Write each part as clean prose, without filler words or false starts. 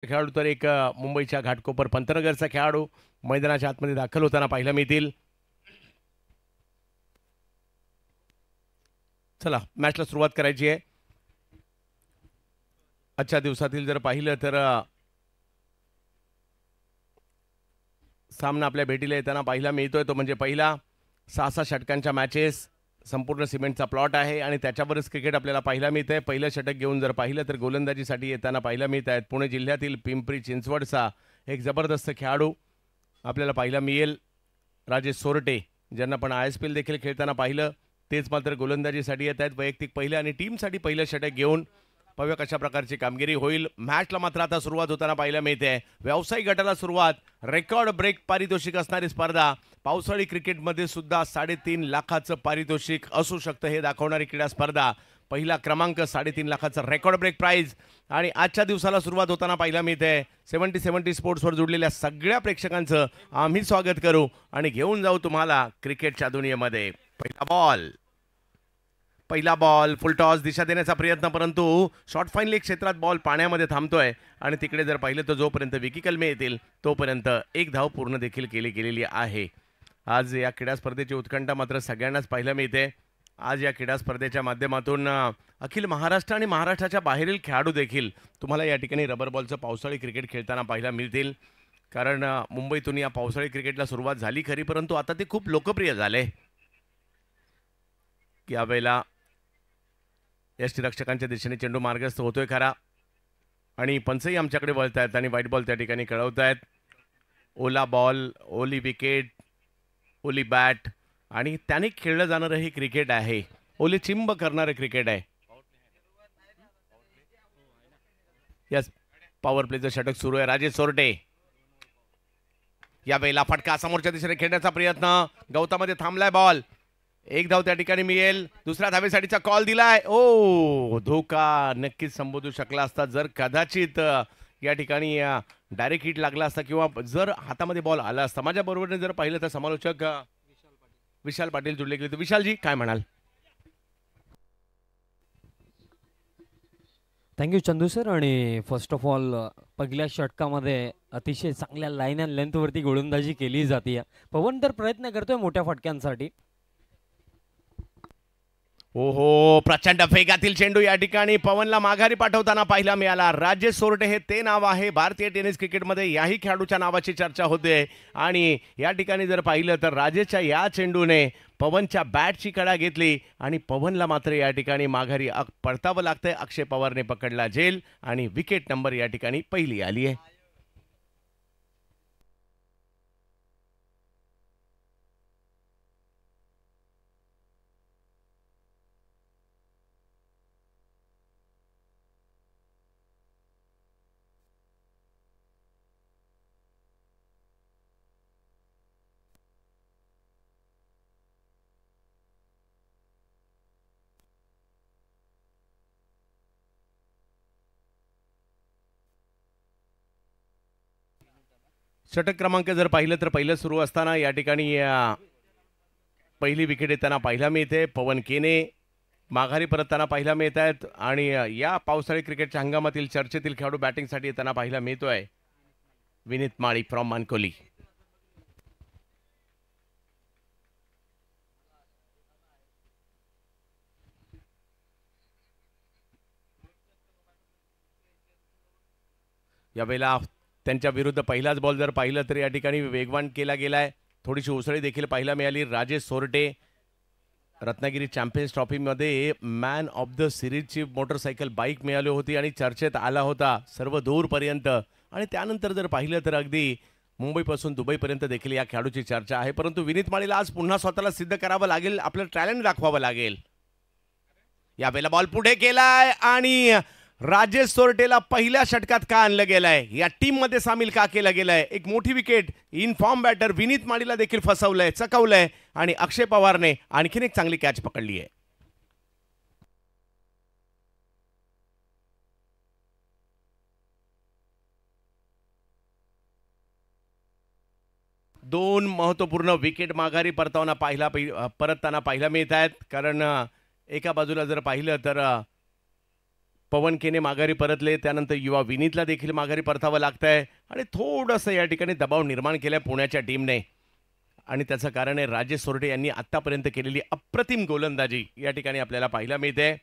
खेळाडू तर एक मुंबईच्या घाटकोपर पंतनगरचा खेळाडू मैदानाच्या आतमध्ये दाखल होताना पाहायला मिळतील. चला मॅचला सुरुवात करायची आहे. आजच्या दिवसातील जर पाहिलं तर सामना आपल्या भेटीला येताना पाहायला मिळतोय तो म्हणजे पहिला 6-6 षटकांच्या मॅचेस, संपूर्ण सिमेंटचा प्लॉट आहे आणि त्याच्यावरच क्रिकेट आपल्याला पाहायला मिळतंय. पहिलं षटक घेऊन जर पाहिलं तर गोलंदाजीसाठी येताना पाहायला मिळत आहेत पुणे जिल्ह्यातील पिंपरी चिंचवडचा एक जबरदस्त खेळाडू आपल्याला पाहायला मिळेल, राजेश सोरटे, ज्यांना पण ISPL देखील खेळताना पाहिलं. तेच मात्र गोलंदाजीसाठी येत आहेत. वैयक्तिक पहिलं आणि टीमसाठी पहिलं षटक घेऊन पाहूया कशा प्रकारची कामगिरी होईल. मॅचला मात्र आता सुरुवात होताना पाहायला मिळते. व्यावसायिक गटाला सुरुवात, रेकॉर्ड ब्रेक पारितोषिक असणारी स्पर्धा. पावसाळी क्रिकेटमध्ये सुद्धा 3.5 लाखाचं पारितोषिक असू शकतं हे दाखवणारी क्रीडा स्पर्धा. पहिला क्रमांक 3.5 लाखाचं रेकॉर्ड ब्रेक प्राइज आणि आजच्या दिवसाला सुरुवात होताना पाहायला मिळते. 70 स्पोर्ट्सवर जुडलेल्या सगळ्या प्रेक्षकांचं आम्ही स्वागत करू आणि घेऊन जाऊ तुम्हाला क्रिकेटच्या दुनियेमध्ये. पहिला बॉल फुल टॉस दिशा देण्याचा प्रयत्न, परंतु शॉर्ट फाईन लेग क्षेत्रात बॉल पाण्यामध्ये थांबतोय आणि तिकडे जर पाहिलं तर जोपर्यंत विकी कलमे येतील तोपर्यंत एक धाव पूर्ण देखील केली गेलेली आहे. आज या क्रीडा स्पर्धेची उत्कंठा मात्र सगळ्यांनाच पाहायला मिळते. आज या क्रीडा स्पर्धेच्या माध्यमातून अखिल महाराष्ट्र आणि महाराष्ट्राच्या बाहेरील खेळाडू देखील तुम्हाला या ठिकाणी रबर बॉलचं पावसाळी क्रिकेट खेळताना पाहायला मिळतील. कारण मुंबईतून या पावसाळी क्रिकेटला सुरुवात झाली खरी, परंतु आता ते खूप लोकप्रिय झाले. यावेळेला यष्टीरक्षकांच्या दिशेने चेंडू मार्गस्थ होतोय खरा आणि पंचही आमच्याकडे वळत आहेत आणि व्हाईट बॉल त्या ठिकाणी कळवत आहेत. ओला बॉल, ओली विकेट, ओली बॅट आणि त्याने खेळलं जाणारं हे क्रिकेट आहे. ओली चिंब करणारं क्रिकेट आहे. यस, पॉवर प्लेचं षटक सुरू आहे. राजेश सोरटे यावेळेला फटका समोरच्या दिशेने खेळण्याचा प्रयत्न, गवतामध्ये थांबलाय बॉल. एक धाव त्या ठिकाणी मिळेल. दुसऱ्या धावेसाठीचा कॉल दिलाय. ओ, धोका नक्कीच संबोधू शकला असता जर कदाचित या ठिकाणी डायरेक्ट हिट लागला असता किंवा जर हातामध्ये बॉल आला असता. माझ्या बरोबरने जर पाहिलं तर समालोचक विशाल पाटील जुळले गेले. विशालजी काय म्हणाल? Thank you Chandu sir. आणि फर्स्ट ऑफ ऑल पहिल्या षटकामध्ये अतिशय चांगल्या लाईन अँड लेंथवरती गोलंदाजी केली जाते. पवन तर प्रयत्न करतोय मोठ्या फटक्यांसाठी. ओहो, प्रचंड फेकातील चेंडू या ठिकाणी पवनला माघारी पाठवताना पाहायला मिळाला. राजेश सोरटे हे ते नाव आहे. भारतीय टेनिस क्रिकेटमध्ये याही खेळाडूच्या नावाची चर्चा होते आणि या ठिकाणी जर पाहिलं तर राजेशच्या या चेंडूने पवनच्या बॅटची कडा घेतली आणि पवनला मात्र या ठिकाणी माघारी पडतावं लागतंय. अक्षय पवारने पकडला झेल आणि विकेट नंबर या ठिकाणी पहिली आली आहे. षटक क्रमांक जर पाहिलं तर पहिलं सुरू असताना या ठिकाणी पहिली विकेट येताना पाहायला मिळते. पवन केने माघारी परतताना पाहायला मिळत आहेत आणि या पावसाळी क्रिकेटच्या हंगामातील चर्चेतील खेळाडू बॅटिंगसाठी येताना पाहायला मिळतोय विनीत माळी फ्रॉम मानकोली. यावेळेला त्यांच्या विरुद्ध पहिलाच बॉल जर पाहिलं तर या ठिकाणी वेगवान केला गेलाय. थोडीशी उसळी देखील पाहायला मिळाली. राजेश सोरटे रत्नागिरी चॅम्पियन्स ट्रॉफीमध्ये मॅन ऑफ द सिरीजची मोटरसायकल बाईक मिळाली होती आणि चर्चेत आला होता सर्व दूरपर्यंत. आणि त्यानंतर जर पाहिलं तर अगदी मुंबईपासून दुबईपर्यंत देखील या खेळाडूची चर्चा आहे. परंतु विनीत माळीला आज पुन्हा स्वतःला सिद्ध करावं लागेल, आपलं टॅलेंट दाखवावं लागेल. यावेळेला बॉल पुढे केलाय आणि राजेश सोरटेला पहिल्या षटकात का आणलं गेलंय, या टीम मध्ये सामील का केलं गेलंय. एक मोठी wicket, in form batter Vineet माळीला देखील फसवलंय, चकवलंय आणि अक्षय पवारने आणखीन एक चांगली कॅच पकडली आहे. दोन महत्वपूर्ण विकेट माघारी परताना पाहायला मिळत आहेत. कारण एका बाजूला जर पाहिलं तर पवन केने माघारी परतले, त्यानंतर युवा विनीतला देखील माघारी परतावं लागतंय आणि थोडंसं या ठिकाणी दबाव निर्माण केलाय पुण्याच्या टीमने आणि त्याचं कारण आहे राजेश सोरटे यांनी आत्तापर्यंत केलेली अप्रतिम गोलंदाजी या ठिकाणी आपल्याला पाहायला मिळते.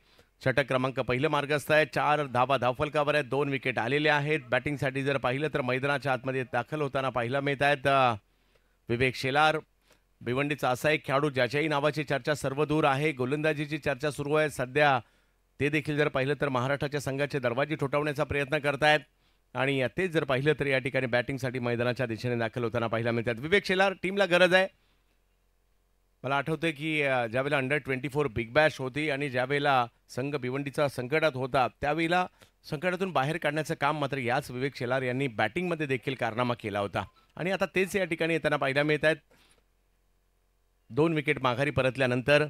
षटक क्रमांक पहिलं मार्गस्थ आहे, 4 धावा धावफलकावर आहेत, 2 विकेट आलेले आहेत. बॅटिंगसाठी जर पाहिलं तर मैदानाच्या आतमध्ये दाखल होताना पाहायला मिळत आहेत विवेक शेलार. भिवंडीचा असा एक खेळाडू ज्याच्याही नावाची चर्चा सर्वदूर आहे, गोलंदाजीची चर्चा सुरू आहे सध्या. ते देखील जर पाहिलं तर महाराष्ट्राच्या संघाचे दरवाजे ठोठावण्याचा प्रयत्न करतायत आणि तेच जर पाहिलं तर या ठिकाणी बॅटिंगसाठी मैदानाच्या दिशेने दाखल होताना पाहायला मिळतात. विवेक शेलार टीमला गरज आहे. मला आठवतंय की ज्यावेळेला अंडर-24 बिग बॅश होती आणि ज्यावेळेला संघ भिवंडीचा संकटात होता त्यावेळेला संकटातून बाहेर काढण्याचं काम मात्र याच विवेक शेलार यांनी बॅटिंगमध्ये देखील कारनामा केला होता आणि आता तेच या ठिकाणी येताना पाहायला मिळत आहेत. 2 विकेट माघारी परतल्यानंतर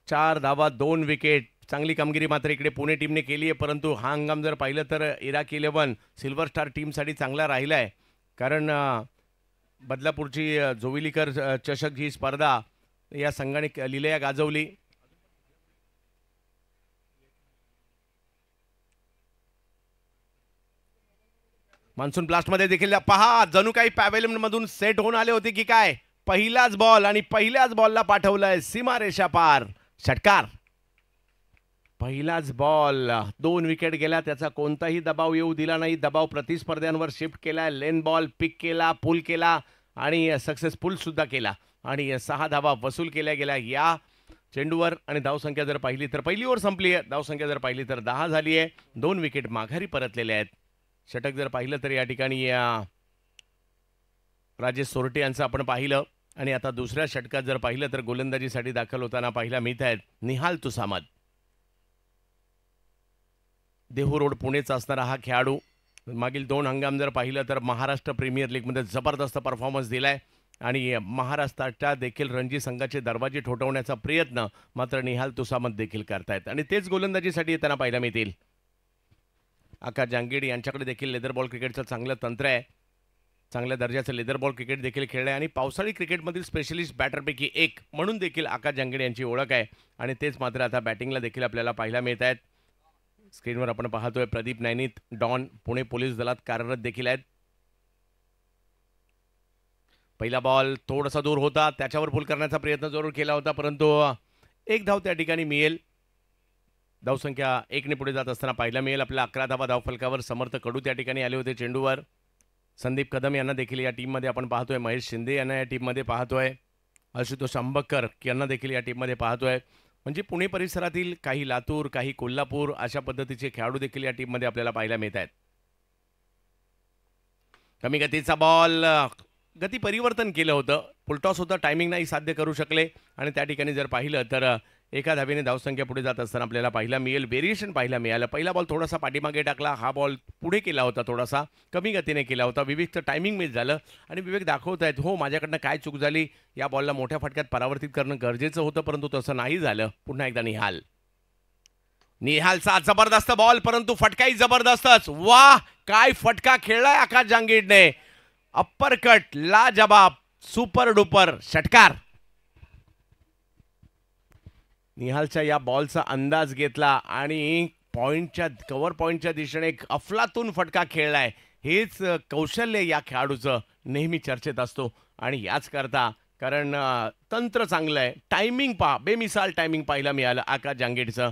4 धावा 2 विकेट. चांगली कामगिरी मात्र इकडे पुणे टीमने केली आहे, परंतु हा हंगाम जर पाहिलं तर इराक 11 सिल्वर स्टार टीमसाठी चांगला राहिला आहे. कारण बदलापूरची जोविलीकर चषक ही स्पर्धा या संघाने लिलया गाजवली. मान्सून ब्लास्टमध्ये देखील पहा जणू काही पॅव्हेलियन मधून सेट होऊन आले होते की काय. पहिलाच बॉल आणि पहिल्याच बॉलला पाठवलंय सीमारेषा पार. षटकार. पहिलाच बॉल 2 विकेट गेला, त्याचा कोणताही दबाव येऊ दिला नाही. दबाव प्रतिस्पर्ध्यांवर शिफ्ट केला, लेन बॉल पिक केला, पुल केला आणि सक्सेसफुल सुद्धा केला आणि 6 धावा वसूल केल्या गेल्या या चेंडूवर. आणि धावसंख्या जर पाहिली तर पहिली ओव्हर संपली आहे, धावसंख्या जर पाहिली तर 10 झाली आहे. 2 विकेट माघारी परतलेले आहेत. षटक जर पाहिलं तर या ठिकाणी राजेश सोरटे यांचं आपण पाहिलं आणि आता दुसऱ्या षटकात जर पाहिलं तर गोलंदाजीसाठी दाखल होताना पाहायला मिळत आहेत निहाल तुसामत. देहू रोड पुणेचा असणारा हा खेळाडू मागील 2 हंगाम जर पाहिलं तर महाराष्ट्र प्रीमियर लीगमध्ये जबरदस्त परफॉर्मन्स दिलाय आणि महाराष्ट्राच्या देखील रणजी संघाचे दरवाजे ठोठवण्याचा प्रयत्न मात्र निहाल तुसामत देखील करतायत आणि तेच गोलंदाजीसाठी येताना पाहायला मिळतील. आकाश जांगीड यांच्याकडे देखील लेदर बॉल क्रिकेटचं चांगलं तंत्र आहे, चांगल्या दर्जाचं लेदर बॉल क्रिकेट देखील खेळलं आहे आणि पावसाळी क्रिकेटमधील स्पेशलिस्ट बॅटरपैकी एक म्हणून देखील आकाश जांगीड यांची ओळख आहे आणि तेच मात्र आता बॅटिंगला देखील आपल्याला पाहायला मिळत आहेत. स्क्रीनवर आपण पाहतोय प्रदीप नैनित डॉन पुणे पोलीस दलात कार्यरत देखील आहेत. पहिला बॉल थोडासा दूर होता, त्याच्यावर पुल करण्याचा प्रयत्न जरूर केला होता, परंतु एक धाव त्या ठिकाणी मिळेल. धावसंख्या 1 ने पुढे जात असताना पाहायला मिळेल आपल्याला. 11 धावा धावफलकावर. समर्थ कडू त्या ठिकाणी आले होते चेंडूवर. संदीप कदम यांना देखील या टीममध्ये आपण पाहतोय. महेश शिंदे यांना या टीममध्ये पाहतोय. आशुतोष अंबकर यांना देखील या टीममध्ये पाहतोय. म्हणजे पुणे परिसरातील काही लातूर, काही कोल्हापूर अशा पद्धतीचे खेळाडू देखील या टीममध्ये आपल्याला पाहायला मिळत आहेत. कमी गतीचा बॉल, गती परिवर्तन केलं होतं, फुलटॉस होतं, टायमिंग नाही साध्य करू शकले आणि त्या ठिकाणी जर पाहिलं तर एका धावेने धावसंख्या पुढे जात असताना आपल्याला पाहायला मिळेल व्हेरिएशन पाहायला मिळालं. पहिला बॉल थोडासा पाठीमागे टाकला, हा बॉल पुढे केला होता, थोडासा कमी गतीने केला होता. विवेकचं टायमिंग मिस झालं आणि विवेक दाखवत आहेत हो माझ्याकडनं काय चूक झाली, या बॉलला मोठ्या फटक्यात परावर्तित करणं गरजेचं होतं, परंतु तसं नाही झालं. पुन्हा एकदा निहालचा जबरदस्त बॉल, परंतु फटकाही जबरदस्तच. वाह काय फटका खेळलाय आकाश जांगीडने. अप्परकट, लाजवाब, सुपर डुपर षटकार. निहालच्या या बॉलचा अंदाज घेतला आणि कव्हर पॉइंटच्या दिशेने एक अफलातून फटका खेळलाय. हेच कौशल्य या खेळाडूचं नेहमी चर्चेत असतो आणि याच करता कारण तंत्र चांगलं आहे. टायमिंग पहा, बेमिसाल टायमिंग पाहायला मिळालं आकाश जांगीडचं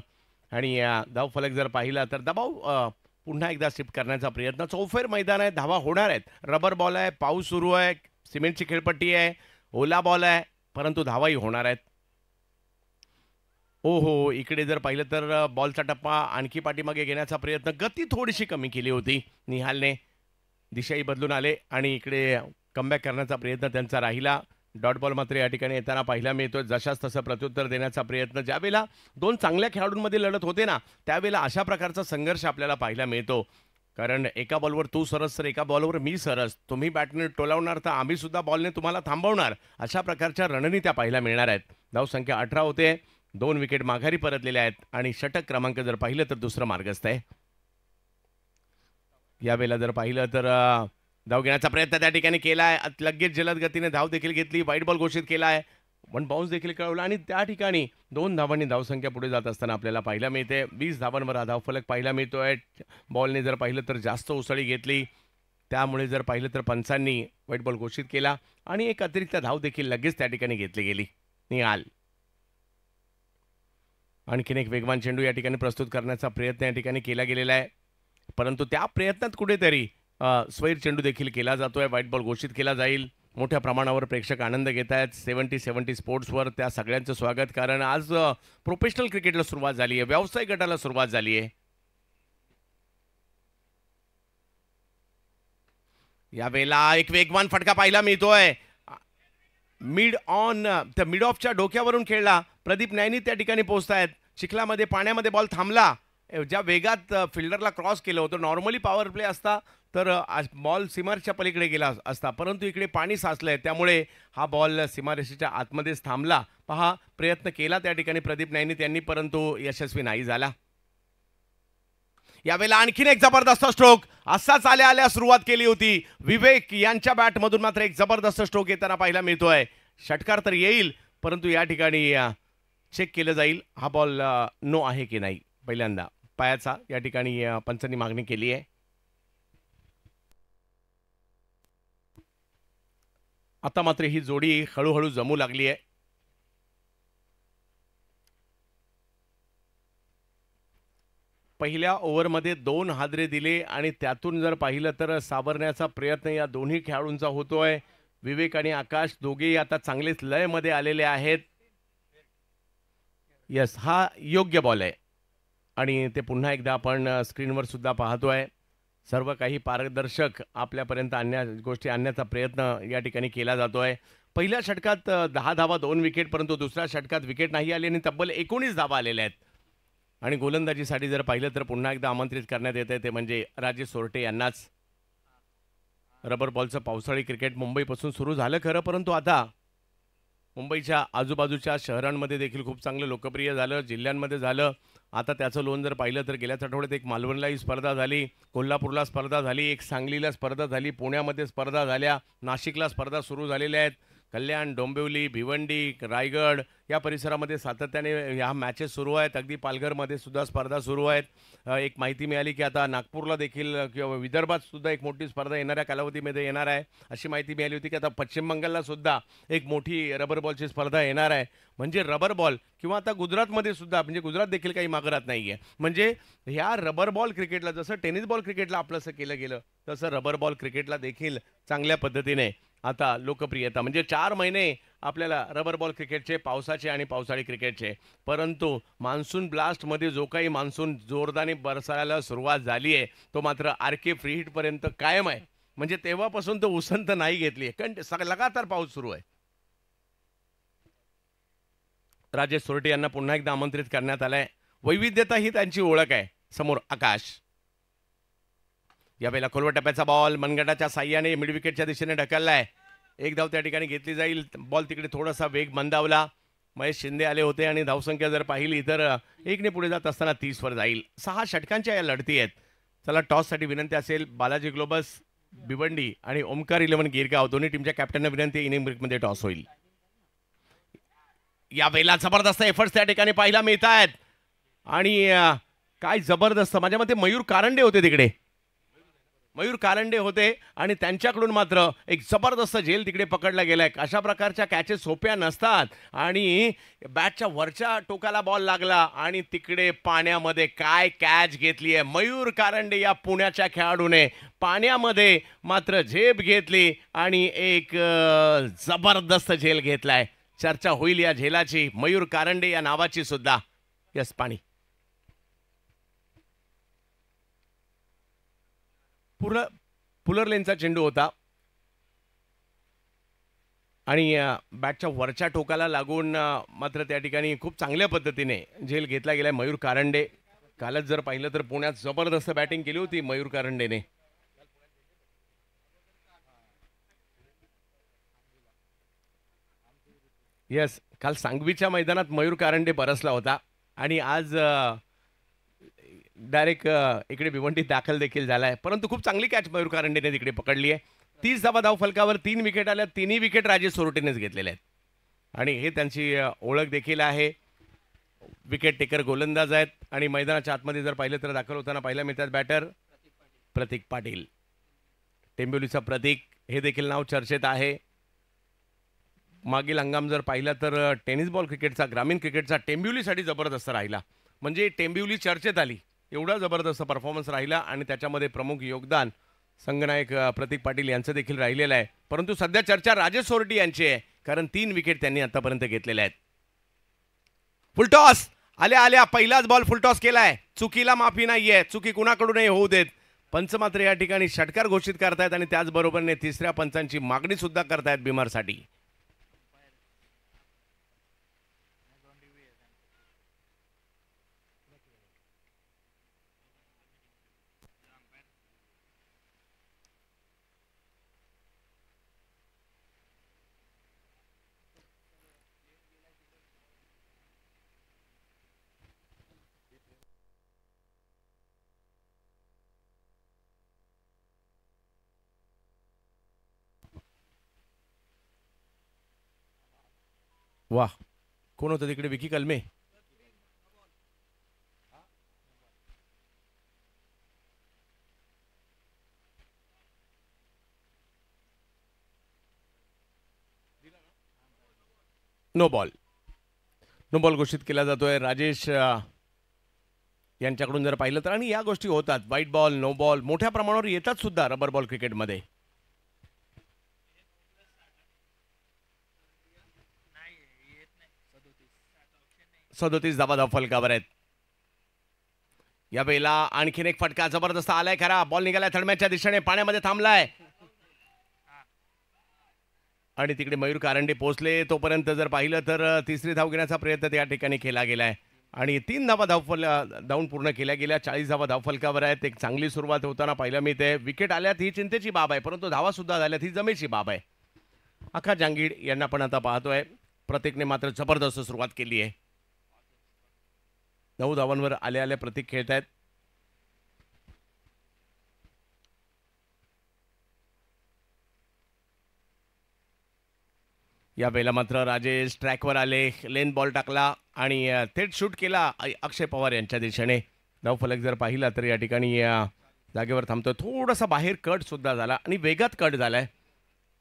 आणि धावफलक जर पाहिला तर दबाव पुन्हा एकदा शिफ्ट करण्याचा प्रयत्न. चौफेर मैदान आहे, धावा होणार आहेत. रबर बॉल आहे, पाऊस सुरू आहे, सिमेंटची खेळपट्टी आहे, ओला बॉल आहे, परंतु धावाही होणार आहेत. हो इकडे जर पाहिलं तर बॉलचा टप्पा आणखी पाठीमागे घेण्याचा प्रयत्न, गती थोडीशी कमी केली होती निहालने. दिशाही बदलून आले आणि इकडे कमबॅक करण्याचा प्रयत्न त्यांचा राहिला. डॉट बॉल मात्र या ठिकाणी येताना पाहायला मिळतोय. जशास तसं प्रत्युत्तर देण्याचा प्रयत्न. ज्यावेळेला 2 चांगल्या खेळाडूंमध्ये लढत होते ना त्यावेळेला अशा प्रकारचा संघर्ष आपल्याला पाहायला मिळतो. कारण एका बॉलवर तू सरस तर एका बॉलवर मी सरस, तुम्ही बॅटने टोलावणार तर आम्ही सुद्धा बॉलने तुम्हाला थांबवणार, अशा प्रकारच्या रणनीत्या पाहायला मिळणार आहेत. धावसंख्या 18 होते, 2 विकेट माघारी परतलेल्या आहेत आणि षटक क्रमांक जर पाहिलं तर दुसरं मार्गस्थ आहे. यावेळेला जर पाहिलं तर धाव घेण्याचा प्रयत्न त्या ठिकाणी केला आहे, लगेच जलद गतीने धाव देखील घेतली, वाईट बॉल घोषित केला आहे. वन बाउन्स देखील कळवला आणि त्या ठिकाणी 2 धावांनी धावसंख्या पुढे जात असताना आपल्याला पाहायला मिळते. 20 धावांवर हा धावफलक पाहायला मिळतोय. बॉलने जर पाहिलं तर जास्त उसळी घेतली, त्यामुळे जर पाहिलं तर पंचांनी व्हाईट बॉल घोषित केला आणि एक अतिरिक्त धाव देखील लगेच त्या ठिकाणी घेतली गेली. निहाल आणखीन एक वेगवान चेंडू या ठिकाणी प्रस्तुत करण्याचा प्रयत्न या ठिकाणी केला गेलेला आहे, परंतु त्या प्रयत्नात कुठेतरी स्वैर चेंडू देखील केला जातोय. व्हाईट बॉल घोषित केला जाईल. मोठ्या प्रमाणावर प्रेक्षक आनंद घेत आहेत 70-70 स्पोर्ट्सवर. त्या सगळ्यांचं स्वागत, कारण आज प्रोफेशनल क्रिकेटला सुरुवात झाली आहे, व्यावसायिक गटाला सुरुवात झाली आहे. यावेळेला एक वेगवान फटका पाहायला मिळतोय. मिड ऑफच्या डोक्यावरून खेळला. प्रदीप नैनी त्या ठिकाणी पोहोचतायत. चिखलामध्ये पाण्यामध्ये बॉल थांबला. ज्या वेगात फिल्डरला क्रॉस केलं होतं, नॉर्मली पॉवर प्ले असता तर बॉल सीमारेषेच्या पलीकडे गेला असता, परंतु इकडे पाणी साचलंय त्यामुळे हा बॉल सीमारेषेच्या आतमध्येच थांबला. पहा, प्रयत्न केला त्या ठिकाणी प्रदीप नैनी त्यांनी, परंतु यशस्वी नाही झाला. यावेळेला आणखीन एक जबरदस्त स्ट्रोक असाच आल्या सुरुवात केली होती. विवेक यांच्या बॅटमधून मात्र एक जबरदस्त स्ट्रोक येताना पाहायला मिळतोय. षटकार तर येईल, परंतु या ठिकाणी चेक केलं जाईल हा बॉल नो आहे की नाही. पहिल्यांदा पायाचा या ठिकाणी पंचांनी मागणी केली आहे. आता मात्र ही जोडी हळूहळू जमू लागली आहे. पहिल्या ओव्हरमध्ये 2 हादरे दिले आणि त्यातून जर पाहिलं तर सावरण्याचा प्रयत्न या दोन्ही खेळाडूंचा होतोय. विवेक आणि आकाश दोघेही आता चांगलेच लयमध्ये आलेले आहेत. यस, हा योग्य बॉल आहे आणि ते पुन्हा एकदा आपण स्क्रीनवर सुद्धा पाहतोय. सर्व काही पारदर्शक आपल्यापर्यंत गोष्टी आणण्याचा प्रयत्न या ठिकाणी केला जातोय. पहिल्या षटकात 10 धावा 2 विकेट, परंतु दुसऱ्या षटकात विकेट नाही आली आणि तब्बल 19 धावा आलेल्या आहेत. आणि गोलंदाजीसाठी जर पाहिलं तर पुन्हा एकदा आमंत्रित करण्यात येते ते म्हणजे राजेश सोरटे यांनाच. रबर बॉलचं पावसाळी क्रिकेट मुंबईपासून सुरू झालं खरं, परंतु आता मुंबईच्या आजूबाजूच्या शहरांमध्ये देखील खूप चांगलं लोकप्रिय झालं, जिल्ह्यांमध्ये झालं. आता त्याचं लोन जर पाहिलं तर गेल्याच आठवड्यात एक मालवणलाही स्पर्धा झाली, कोल्हापूरला स्पर्धा झाली, एक सांगलीला स्पर्धा झाली, पुण्यामध्ये स्पर्धा झाल्या, नाशिकला स्पर्धा सुरू झालेल्या आहेत. कल्याण, डोंबिवली, भिवंडी, रायगड या परिसरामध्ये सातत्याने ह्या मॅचेस सुरू आहेत. अगदी पालघरमध्ये सुद्धा स्पर्धा सुरू आहेत. एक माहिती मिळाली की आता नागपूरला देखील किंवा विदर्भात सुद्धा एक मोठी स्पर्धा येणाऱ्या कालावधीमध्ये येणार आहे. अशी माहिती मिळाली होती की आता पश्चिम बंगालला सुद्धा एक मोठी रबर बॉलची स्पर्धा येणार आहे. म्हणजे रबर बॉल किंवा आता गुजरातमध्ये सुद्धा, म्हणजे गुजरात देखील काही मागं राहत नाही आहे. म्हणजे ह्या रबर बॉल क्रिकेटला जसं टेनिस बॉल क्रिकेटला आपलंसं केलं गेलं, तसं रबर बॉल क्रिकेटला देखील चांगल्या पद्धतीने आता लोकप्रियता. म्हणजे 4 महिने आपल्याला रबर बॉल क्रिकेटचे, पावसाचे आणि पावसाळी क्रिकेटचे, परंतु मान्सून ब्लास्टमध्ये जो काही मान्सून जोरदाने बरसायला सुरुवात झाली आहे तो मात्र आरके फ्री हिटपर्यंत कायम आहे. म्हणजे तेव्हापासून तो उसंत नाही घेतली आहे, कारण लगातार पाऊस सुरू आहे. राजेश सोरटे यांना पुन्हा एकदा आमंत्रित करण्यात आलंय. वैविध्यता ही त्यांची ओळख आहे. समोर आकाश. यावेळेला खोलवर टप्प्याचा बॉल मनगटाच्या साह्याने मिड विकेटच्या दिशेने ढकललाय. एक धाव त्या ठिकाणी घेतली जाईल. बॉल तिकडे थोडासा वेग मंदावला. महेश शिंदे आले होते आणि धावसंख्या जर पाहिली तर 1ने पुढे जात असताना 30 वर जाईल. 6 षटकांच्या या लढती आहेत. चला, टॉससाठी विनंती असेल. बालाजी ग्लोबस भिवंडी आणि ओमकार 11 गिरगाव दोन्ही टीमच्या कॅप्टनना विनंती, इनिंग ब्रेकमध्ये टॉस होईल. यावेळेला जबरदस्त एफर्ट्स त्या ठिकाणी पाहायला मिळत आहेत आणि काय जबरदस्त, माझ्या मते मयूर कारंडे होते तिकडे, मयूर कारंडे होते आणि त्यांच्याकडून मात्र एक जबरदस्त झेल तिकडे पकडला गेलाय. अशा प्रकारच्या कॅचेस सोप्या नसतात आणि बॅटच्या वरच्या टोकाला बॉल लागला आणि तिकडे पाण्यामध्ये काय कॅच घेतली आहे मयूर कारंडे या पुण्याच्या खेळाडूने. पाण्यामध्ये मात्र झेप घेतली आणि एक जबरदस्त झेल घेतलाय. चर्चा होईल या झेलाची, मयूर कारंडे या नावाची सुद्धा. यस, पाणी पुलर लेनचा चेंडू होता आणि बॅटच्या वरच्या टोकाला लागून मात्र त्या ठिकाणी खूप चांगल्या पद्धतीने झेल घेतला गेलाय मयूर कारंडे. कालच जर पाहिलं तर पुण्यात जबरदस्त बॅटिंग केली होती मयूर कारंडेने. यस, काल सांगवीच्या मैदानात मयूर कारंडे बरसला होता आणि आज डायरेक्ट इकडे भिवंडीत दाखल देखील झालाय. परंतु खूप चांगली कॅच मयूर कारंडेने तिकडे पकडली आहे. 30 धावा धाव फलकावर 3 विकेट आल्या. 3ही विकेट राजेश सोरटेनेच घेतलेल्या आहेत. आणि हे त्यांची ओळख देखील आहे. विकेट टेकर गोलंदाज आहेत आणि मैदानाच्या आतमध्ये जर पाहिलं तर दाखल होताना पाहायला मिळतात बॅटर प्रतीक पाटील. टेंबिवलीचा प्रतीक हे देखील नाव चर्चेत आहे. मागील हंगाम जर पाहिला तर टेनिस बॉल क्रिकेटचा, ग्रामीण क्रिकेटचा टेंबिवलीसाठी जबरदस्त राहिला. म्हणजे टेंबिवली चर्चेत आली, एवढा जबरदस्त परफॉर्मन्स राहिला आणि त्याच्यामध्ये प्रमुख योगदान संघनायक प्रतीक पाटील यांचं देखील राहिलेलं आहे. परंतु सध्या चर्चा राजेश सोरटी यांची आहे, कारण 3 विकेट त्यांनी आतापर्यंत घेतलेल्या आहेत. फुलटॉस आल्या आल्या पहिलाच बॉल फुलटॉस केलाय. चुकीला माफी नाहीये, चुकी कुणाकडूनही होऊ देत. पंच मात्र या ठिकाणी षटकार घोषित करतायत आणि त्याचबरोबरने तिसऱ्या पंचांची मागणी सुद्धा करतायत बिमारसाठी. वाह, कोण होतं तिकडे? विकी कलमे. No ball. नो बॉल घोषित केला जातोय राजेश यांच्याकडून जर पाहिलं तर. आणि या गोष्टी होतात, व्हाईट बॉल, नो बॉल मोठ्या प्रमाणावर येतात सुद्धा रबर बॉल क्रिकेटमध्ये. 37 धावा फलकावर आहेत. या वेळेला आणखीन एक फटका जबरदस्त आलाय खरा. बॉल निघालाय थडम्याच्या दिशेने, पाण्यामध्ये थांबलाय आणि तिकडे मयूर कारंडे पोहोचले. तोपर्यंत जर पाहिलं तर तिसरी धाव घेण्याचा प्रयत्न त्या ठिकाणी केला गेलाय आणि 3 धावा धावून पूर्ण केल्या गेल्या. 40 धावा धावफलकावर आहेत. एक चांगली सुरुवात होताना पाहायला मिळते. विकेट आल्यात ही चिंतेची बाब आहे, परंतु धावा सुद्धा झाल्यात ही जमेची बाब आहे. आकाश जांगीड यांना पण आता पाहतोय. प्रतीकने मात्र जबरदस्त सुरुवात केली आहे. 9 धावांवर आले आले प्रतीक खेळत आहेत. या वेळेला मात्र राजेश ट्रॅकवर आले, लेन बॉल टाकला आणि थेट शूट केला अक्षय पवार यांच्या दिशेने. धावफलक जर पाहिला तर या ठिकाणी जागेवर थांबतोय. थोडासा बाहेर कट सुद्धा झाला आणि वेगात कट झालाय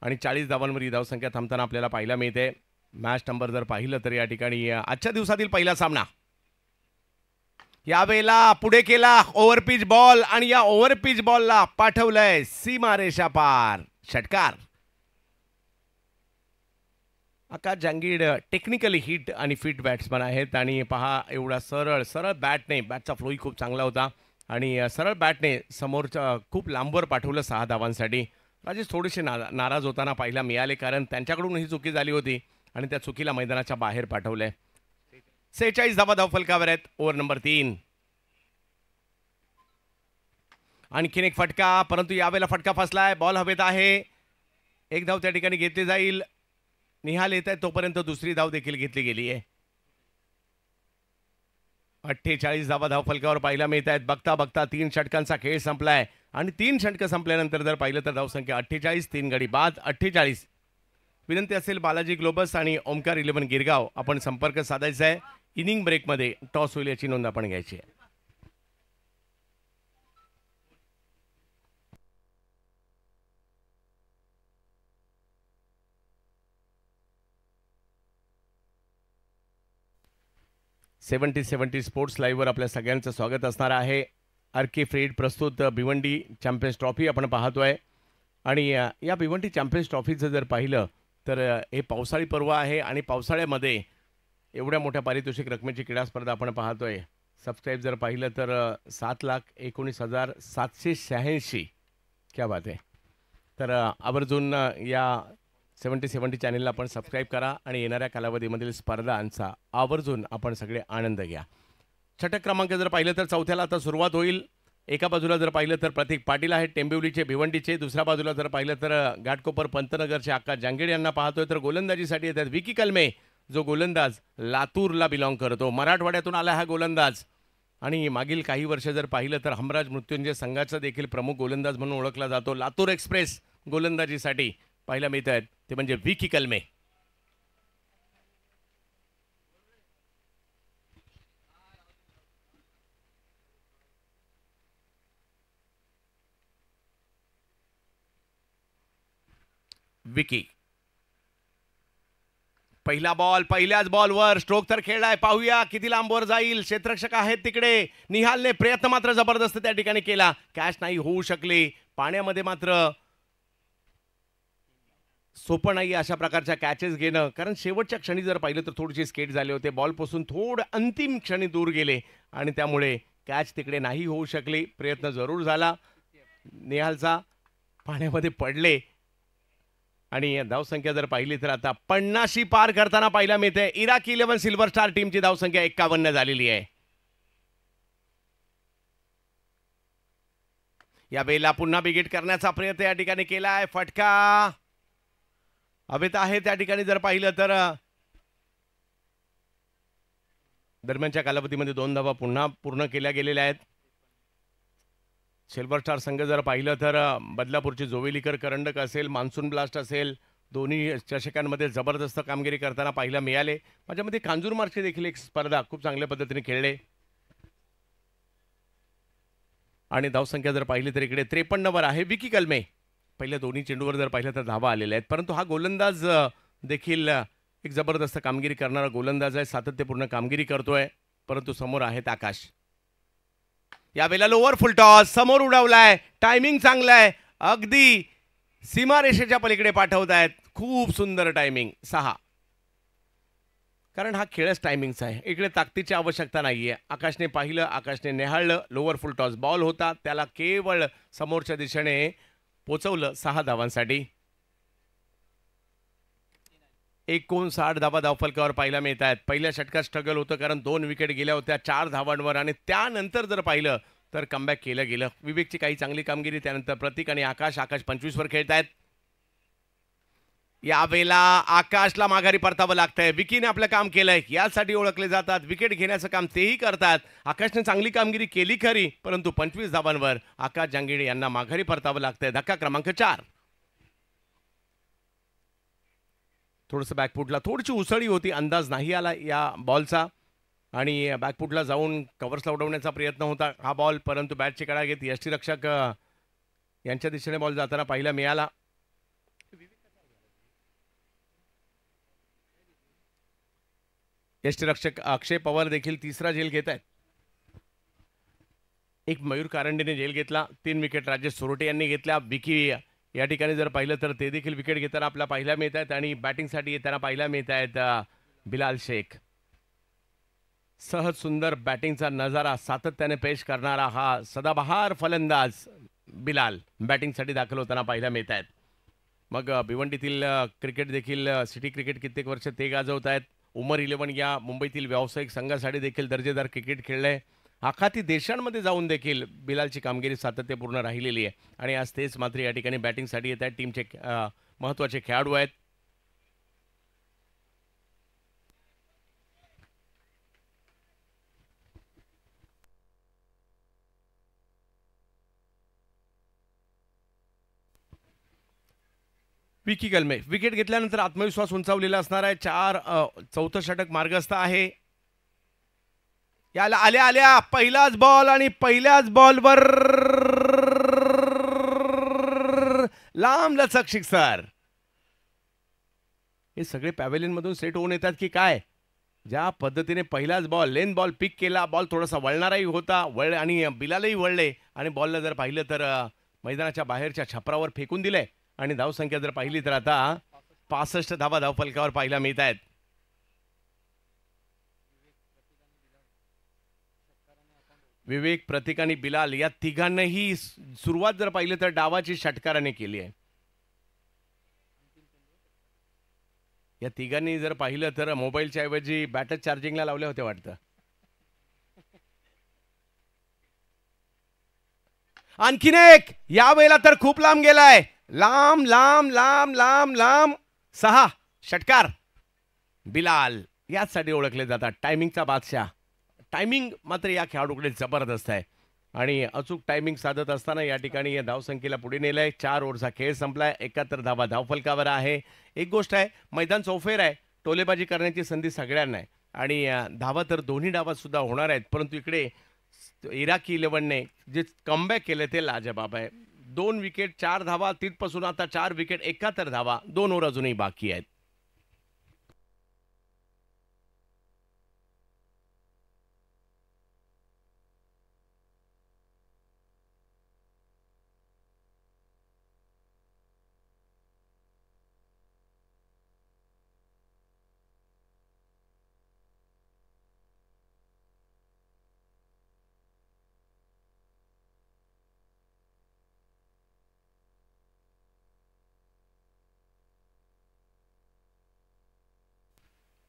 आणि 40 धावांवर ही धावसंख्या थांबताना आपल्याला पाहायला मिळते. मॅच नंबर जर पाहिलं तर या ठिकाणी आजच्या दिवसातील पहिला सामना. यावेळेला पुढे केला ओव्हरपिच बॉल आणि या ओव्हरपिच बॉलला पाठवलंय सीमारेषा पार. षटकार. आकाश जांगीड टेक्निकली हिट आणि फिट बॅट्समन आहेत आणि पहा एवढा सरळ सरळ बॅटने, बॅटचा फ्लोही खूप चांगला होता आणि सरळ बॅटने समोरच्या खूप लांबवर पाठवलं 6 धावांसाठी. राजेश थोडेसे नाराज होताना पाहायला मिळाले, कारण त्यांच्याकडून ही चुकी झाली होती आणि त्या चुकीला मैदानाच्या बाहेर पाठवलंय. 46 धावा धावफलकावर आहेत. Over number 3. आणखीन एक फटका, परंतु यावेळेला फटका फसलाय. बॉल हवेत आहे. एक धाव त्या ठिकाणी घेतली जाईल. निहाल येत आहे तोपर्यंत दुसरी धाव देखील घेतली गेली आहे. 48 धावा धावफलकावर पाहायला मिळत आहेत. बघता बघता 3 षटकांचा खेळ संपलाय आणि 3 षटकं संपल्यानंतर जर पाहिलं तर धावसंख्या 48, 3 गडी बाद 48. विनंती असेल बालाजी ग्लोबस आणि ओमकार 11 गिरगाव आपण संपर्क साधायचा आहे. इनिंग ब्रेकमध्ये टॉस होईल याची नोंद आपण घ्यायची आहे. सेव्हन्टी स्पोर्ट्स लाईव्हवर आपल्या सगळ्यांचं स्वागत असणार आहे. आरके फ्रेड प्रस्तुत भिवंडी चॅम्पियन्स ट्रॉफी आपण पाहतोय आणि या भिवंडी चॅम्पियन्स ट्रॉफीचं जर पाहिलं तर हे पावसाळी पर्व आहे आणि पावसाळ्यामध्ये एवढ्या मोठ्या पारितोषिक रकमेची क्रीडा स्पर्धा आपण पाहतोय. सबस्क्राईब जर पाहिलं तर 7,19,786. क्या बात आहे. तर आवर्जून या 70 चॅनेलला आपण सबस्क्राईब करा आणि येणाऱ्या कालावधीमधील स्पर्धांचा आवर्जून आपण सगळे आनंद घ्या. षटक क्रमांक जर पाहिलं तर चौथ्याला आता सुरुवात होईल. एका बाजूला जर पाहिलं तर प्रतीक पाटील आहेत टेंबिवलीचे भिवंडीचे. दुसऱ्या बाजूला जर पाहिलं तर घाटकोपर पंतनगरचे आकाश जांगेड यांना पाहतोय. तर गोलंदाजीसाठी येतात विकी कलमे, जो गोलंदाज लातूरला बिलॉंग करतो. मराठवाड्यातून आला हा गोलंदाज आणि मागील काही वर्ष जर पाहिलं तर हमराज मृत्युंजय संघाचा देखील प्रमुख गोलंदाज म्हणून ओळखला जातो. लातूर एक्सप्रेस गोलंदाजीसाठी पाहायला मिळत आहेत ते म्हणजे विकी कलमे. विकी. पहिला बॉल पहिल्याच बॉलवर स्ट्रोक तर खेळलाय. पाहूया किती लांबवर जाईल. क्षेत्ररक्षक आहेत तिकडे. निहालने प्रयत्न मात्र जबरदस्त त्या ठिकाणी केला. कॅच नाही होऊ शकली. पाण्यामध्ये मात्र सोपं नाही अशा प्रकारच्या कॅचेस घेणं, कारण शेवटच्या क्षणी जर पाहिलं तर थोडीशी स्केट झाले होते. बॉलपासून थोडं अंतिम क्षणी दूर गेले आणि त्यामुळे कॅच तिकडे नाही होऊ शकली. प्रयत्न जरूर झाला निहालचा. पाण्यामध्ये पडले आणि धावसंख्या जर पाहिली तर आता 50 पार करताना पाहायला मिळते. इराकी 11 सिल्वर स्टार टीमची धावसंख्या 51 झालेली आहे. या वेळेला पुन्हा बिगिट करण्याचा प्रयत्न या ठिकाणी केलाय. फटका हवेत आहे त्या ठिकाणी जर पाहिलं तर. दरम्यानच्या कालावधीमध्ये 2 धावा पुन्हा पूर्ण केल्या गेलेल्या आहेत. सिल्वर स्टार संघ जर पाहिलं तर बदलापूरची जोवेलीकर करंडक असेल, मान्सून ब्लास्ट असेल, दोन्ही चषकांमध्ये जबरदस्त कामगिरी करताना पाहायला मिळाले. माझ्यामध्ये कांजूरमार्गची देखील एक स्पर्धा खूप चांगल्या पद्धतीने खेळले आणि धावसंख्या जर पाहिली तर इकडे 53 वर आहे. विकी कलमे पहिल्या दोन्ही चेंडूवर जर पाहिलं तर धावा आलेल्या आहेत, परंतु हा गोलंदाज देखील एक जबरदस्त कामगिरी करणारा गोलंदाज आहे. सातत्यपूर्ण कामगिरी करतोय, परंतु समोर आहेत आकाश. यावेळेला लोअर फुल टॉस समोर उडवलाय. टायमिंग चांगला आहे. अगदी सीमारेषेच्या पलीकडे पाठवत आहेत. खूप सुंदर टायमिंग. 6, कारण हा खेळच टायमिंगचा आहे. इकडे ताकदीची आवश्यकता नाहीये. आकाशने पाहिलं, आकाशने निहाळलं. लोअर फुल टॉस बॉल होता, त्याला केवळ समोरच्या दिशेने पोचवलं 6 धावांसाठी. 59 धावा धावफलकावर पाहायला मिळत आहेत. पहिल्या षटकात स्ट्रगल होतं, कारण 2 विकेट गेल्या होत्या 4 धावांवर आणि त्यानंतर जर पाहिलं तर कमबॅक केलं गेलं. विवेकची काही चांगली कामगिरी. त्यानंतर प्रतीक आणि आकाश 25 वर खेळत आहेत. यावेळेला आकाशला माघारी परतावं लागतंय. विकीने आपलं काम केलंय, यासाठी ओळखले जातात. विकेट घेण्याचं काम तेही करतात. आकाशने चांगली कामगिरी केली खरी, परंतु 25 धावांवर आकाश जांगिडे यांना माघारी परतावं लागतंय. धक्का क्रमांक 4. थोडंसं बॅकफुटला थोडीशी उसळी होती, अंदाज नाही आला या बॉलचा आणि बॅकफुटला जाऊन कव्हर्सला उडवण्याचा प्रयत्न होता हा बॉल, परंतु बॅटची कडा घेत यष्टीरक्षक यांच्या दिशेने बॉल जाताना पाहायला मिळाला. यष्टीरक्षक अक्षय पवार देखील तिसरा झेल घेत आहेत. एक मयूर कारंडेने झेल घेतला. 3 विकेट राजेश सोरटे यांनी घेतल्या. विकी या ठिकाणी जर पाहिलं तर ते देखील विकेट घेताना आपल्याला पाहायला मिळत आहेत आणि बॅटिंगसाठी येताना पाहायला मिळत आहेत बिलाल शेख. सहज सुंदर बॅटिंगचा नजारा सातत्याने पेश करणारा हा सदाबहार फलंदाज बिलाल बॅटिंगसाठी दाखल होताना पाहायला मिळत आहेत. मग भिवंडीतील क्रिकेट देखील सिटी क्रिकेट कित्येक वर्ष ते गाजवत आहेत. उमर 11 या मुंबईतील व्यावसायिक संघासाठी देखील दर्जेदार क्रिकेट खेळलंय. आखाती देशांमध्ये जाऊन देखील बिलालची कामगिरी सातत्यपूर्ण राहिलेली आहे आणि आज तेच मात्र या ठिकाणी बॅटिंगसाठी येत आहेत. टीमचे महत्त्वाचे खेळाडू आहेत. विकी कलमे विकेट घेतल्यानंतर आत्मविश्वास उंचावलेला असणार आहे. 4 षटक मार्गस्थ आहे. याला आल्या आल्या पहिलाच बॉल आणि पहिल्याच बॉलवर लांब लचक सिक्सर. हे सगळे पॅव्हेलियन मधून सेट होऊन येतात की काय? ज्या पद्धतीने पहिलाच बॉल लेन बॉल पिक केला, बॉल थोडासा वळणाराही होता, वळ आणि बिलालही वळले आणि बॉलला जर पाहिलं तर मैदानाच्या बाहेरच्या छपरावर फेकून दिले आणि धावसंख्या जर पाहिली तर आता 65 धावा धावफलकावर पाहायला मिळत आहेत. विवेक, प्रतीक आणि बिलाल या तिघांनाही सुरुवात जर पाहिली तर डावाची षटकाराने केली आहे. या तिघांनी जर पाहिलं तर मोबाईलच्या ऐवजी बॅटरी चार्जिंगला लावले होते वाटतं. आणखीन एक या वेळेला तर खूप लांब गेलाय. लांब लांब लांब लांब लांब 6 षटकार. बिलाल यासाठी ओळखले जातात टायमिंगचा बादशाह. टायमिंग मात्र या खेळाडूकडे जबरदस्त आहे आणि अचूक टायमिंग साधत असताना या ठिकाणी या धावसंख्येला पुढे नेलंय. 4 ओव्हरचा खेळ संपलाय. 71 धावा धावफलकावर आहे. एक गोष्ट आहे, मैदान चौफेर आहे. टोलेबाजी करण्याची संधी सगळ्यांना आहे आणि धावा तर दोन्ही डावात सुद्धा होणार आहेत, परंतु इकडे इराकी 11ने जे कमबॅक केले ते लाजबाब आहे. 2 विकेट 4 धावा, तिथपासून आता 4 विकेट 71 धावा, 2 ओव्हर अजूनही बाकी आहेत.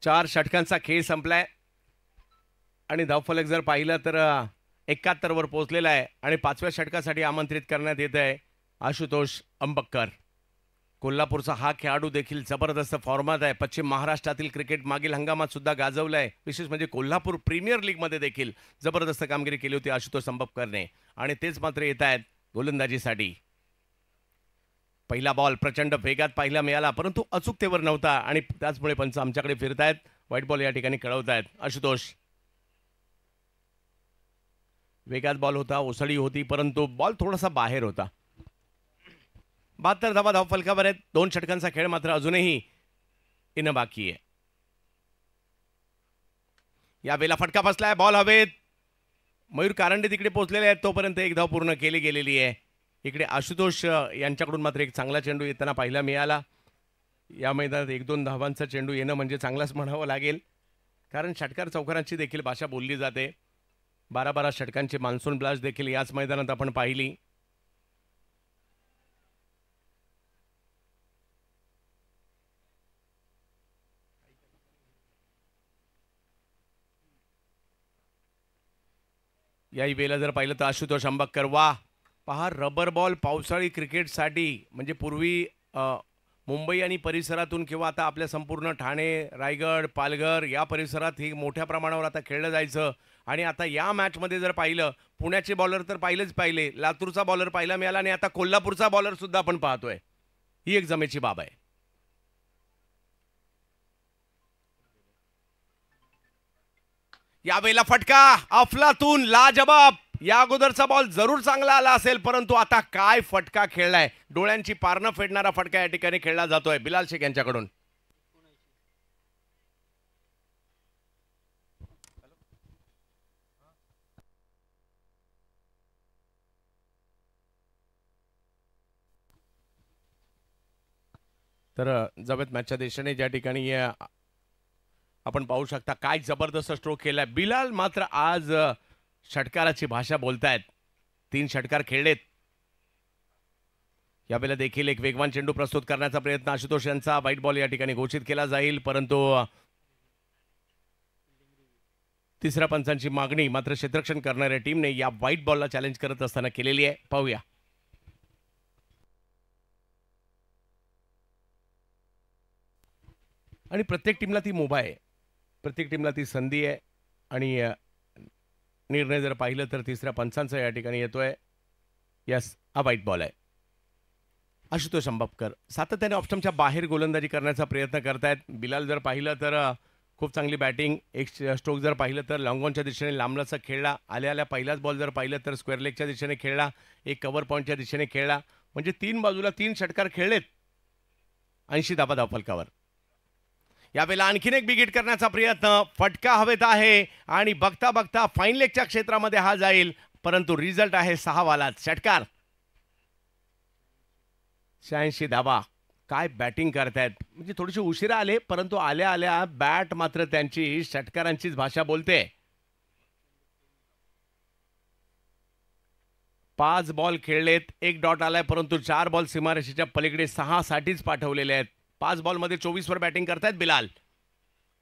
चार षटकांचा खेळ संपलाय आणि धावफलक जर पाहिलं तर 71 वर पोहोचलेला आहे आणि 5व्या षटकासाठी आमंत्रित करण्यात येत आहे आशुतोष अंबक्कर. कोल्हापूरचा हा खेळाडू देखील जबरदस्त फॉर्मात आहे. पश्चिम महाराष्ट्रातील क्रिकेट मागील हंगामात सुद्धा गाजवलं आहे. विशेष म्हणजे कोल्हापूर प्रीमियर लीगमध्ये देखील जबरदस्त कामगिरी केली होती आशुतोष अंबक्करने आणि तेच मात्र येत आहेत गोलंदाजीसाठी. पहिला बॉल प्रचंड वेगात पाहायला मिळाला परंतु अचूकतेवर नव्हता आणि त्याचमुळे पंच आमच्याकडे फिरतायत, व्हाईट बॉल या ठिकाणी कळवतायत. आशुतोष, वेगात बॉल होता, ओसळी होती परंतु बॉल थोडासा बाहेर होता. 72 धावा धावफलकावर आहेत. 2 षटकांचा खेळ मात्र अजूनही येणं बाकी आहे. या वेळेला फटका बसलाय, बॉल हवेत. मयूर कारंडे तिकडे पोहोचलेले आहेत, तोपर्यंत एक धाव पूर्ण केली गेलेली आहे. इकडे आशुतोष यांच्याकडून मात्र एक चांगला चेंडू येताना पाहायला मिळाला. या मैदानात 1-2 धावांचा चेंडू येणं म्हणजे चांगलाच म्हणावं लागेल, कारण षटकार चौकारांची देखील भाषा बोलली जाते. 12-12 षटकांची मान्सून ब्लास्ट देखील याच मैदानात आपण पाहिली. याही वेळेला जर पाहिलं तर आशुतोष अंबक्कर, वा पहा, रबर बॉल पावसाळी क्रिकेटसाठी म्हणजे पूर्वी मुंबई आणि परिसरातून किंवा आता आपल्या संपूर्ण ठाणे, रायगड, पालघर या परिसरात ही मोठ्या प्रमाणावर आता खेळलं जायचं आणि आता या मॅचमध्ये जर पाहिलं पुण्याचे बॉलर तर पाहिले, लातूरचा बॉलर पाहायला मिळाला आणि आता कोल्हापूरचा बॉलर सुद्धा आपण पाहतोय. ही एक जमेची बाब आहे. यावेळेला फटका अफलातून लाजबाब. या अगोदरचा बॉल जरूर चांगला आला असेल परंतु आता काय फटका खेळलाय, डोळ्यांची पारणं फेडणारा फटका या ठिकाणी खेळला जातोय बिलाल शेख यांच्याकडून. तर जवळ मॅचच्या दिशेने ज्या ठिकाणी आपण पाहू शकता काय जबरदस्त स्ट्रोक केलाय. बिलाल मात्र आज षटकाराची भाषा बोलतायत. 3 षटकार खेळलेत. यावेळेला देखील एक वेगवान चेंडू प्रस्तुत करण्याचा प्रयत्न आशुतोष यांचा. व्हाईट बॉल या ठिकाणी घोषित केला जाईल परंतु तिसऱ्या पंचांची मागणी मात्र क्षेत्ररक्षण करणाऱ्या टीमने या व्हाईट बॉलला चॅलेंज करत असताना केलेली आहे. पाहूया. आणि प्रत्येक टीमला ती मुभा आहे, प्रत्येक टीमला ती संधी आहे आणि निर्णय जर पाहिलं तर तिसऱ्या पंचांचा या ठिकाणी येतोय. यस, हा व्हाईट बॉल आहे. आशुतोष अंबक्कर सातत्याने ऑप्शनच्या बाहेर गोलंदाजी करण्याचा प्रयत्न करतायत. बिलाल जर पाहिलं तर खूप चांगली बॅटिंग. एक स्ट्रोक जर पाहिलं तर लॉंगॉनच्या दिशेने लांबलाचा खेळला. आल्या पहिलाच बॉल जर पाहिलं तर स्क्वेअर लेगच्या दिशेने खेळला. एक कव्हर पॉईंटच्या दिशेने खेळला. म्हणजे 3 बाजूला 3 षटकार खेळलेत. 80 धावा धावफलकावर. यावेळेला आणखीन एक बिग करण्याचा प्रयत्न. फटका हवेत आहे आणि बघता बघता फाईन लेगच्या क्षेत्रामध्ये हा जाईल परंतु रिझल्ट आहे 6 वाला षटकार. 86 धावा. काय बॅटिंग करतायत. म्हणजे थोडेसे उशिरा आले परंतु आल्या आल्या बॅट मात्र त्यांची षटकारांचीच भाषा बोलते. 5 बॉल खेळलेत, 1 डॉट आलाय परंतु 4 बॉल सीमारेषेच्या पलीकडे 6 साठीच पाठवलेले आहेत. 5 बॉलमध्ये 24 वर बॅटिंग करतायत बिलाल.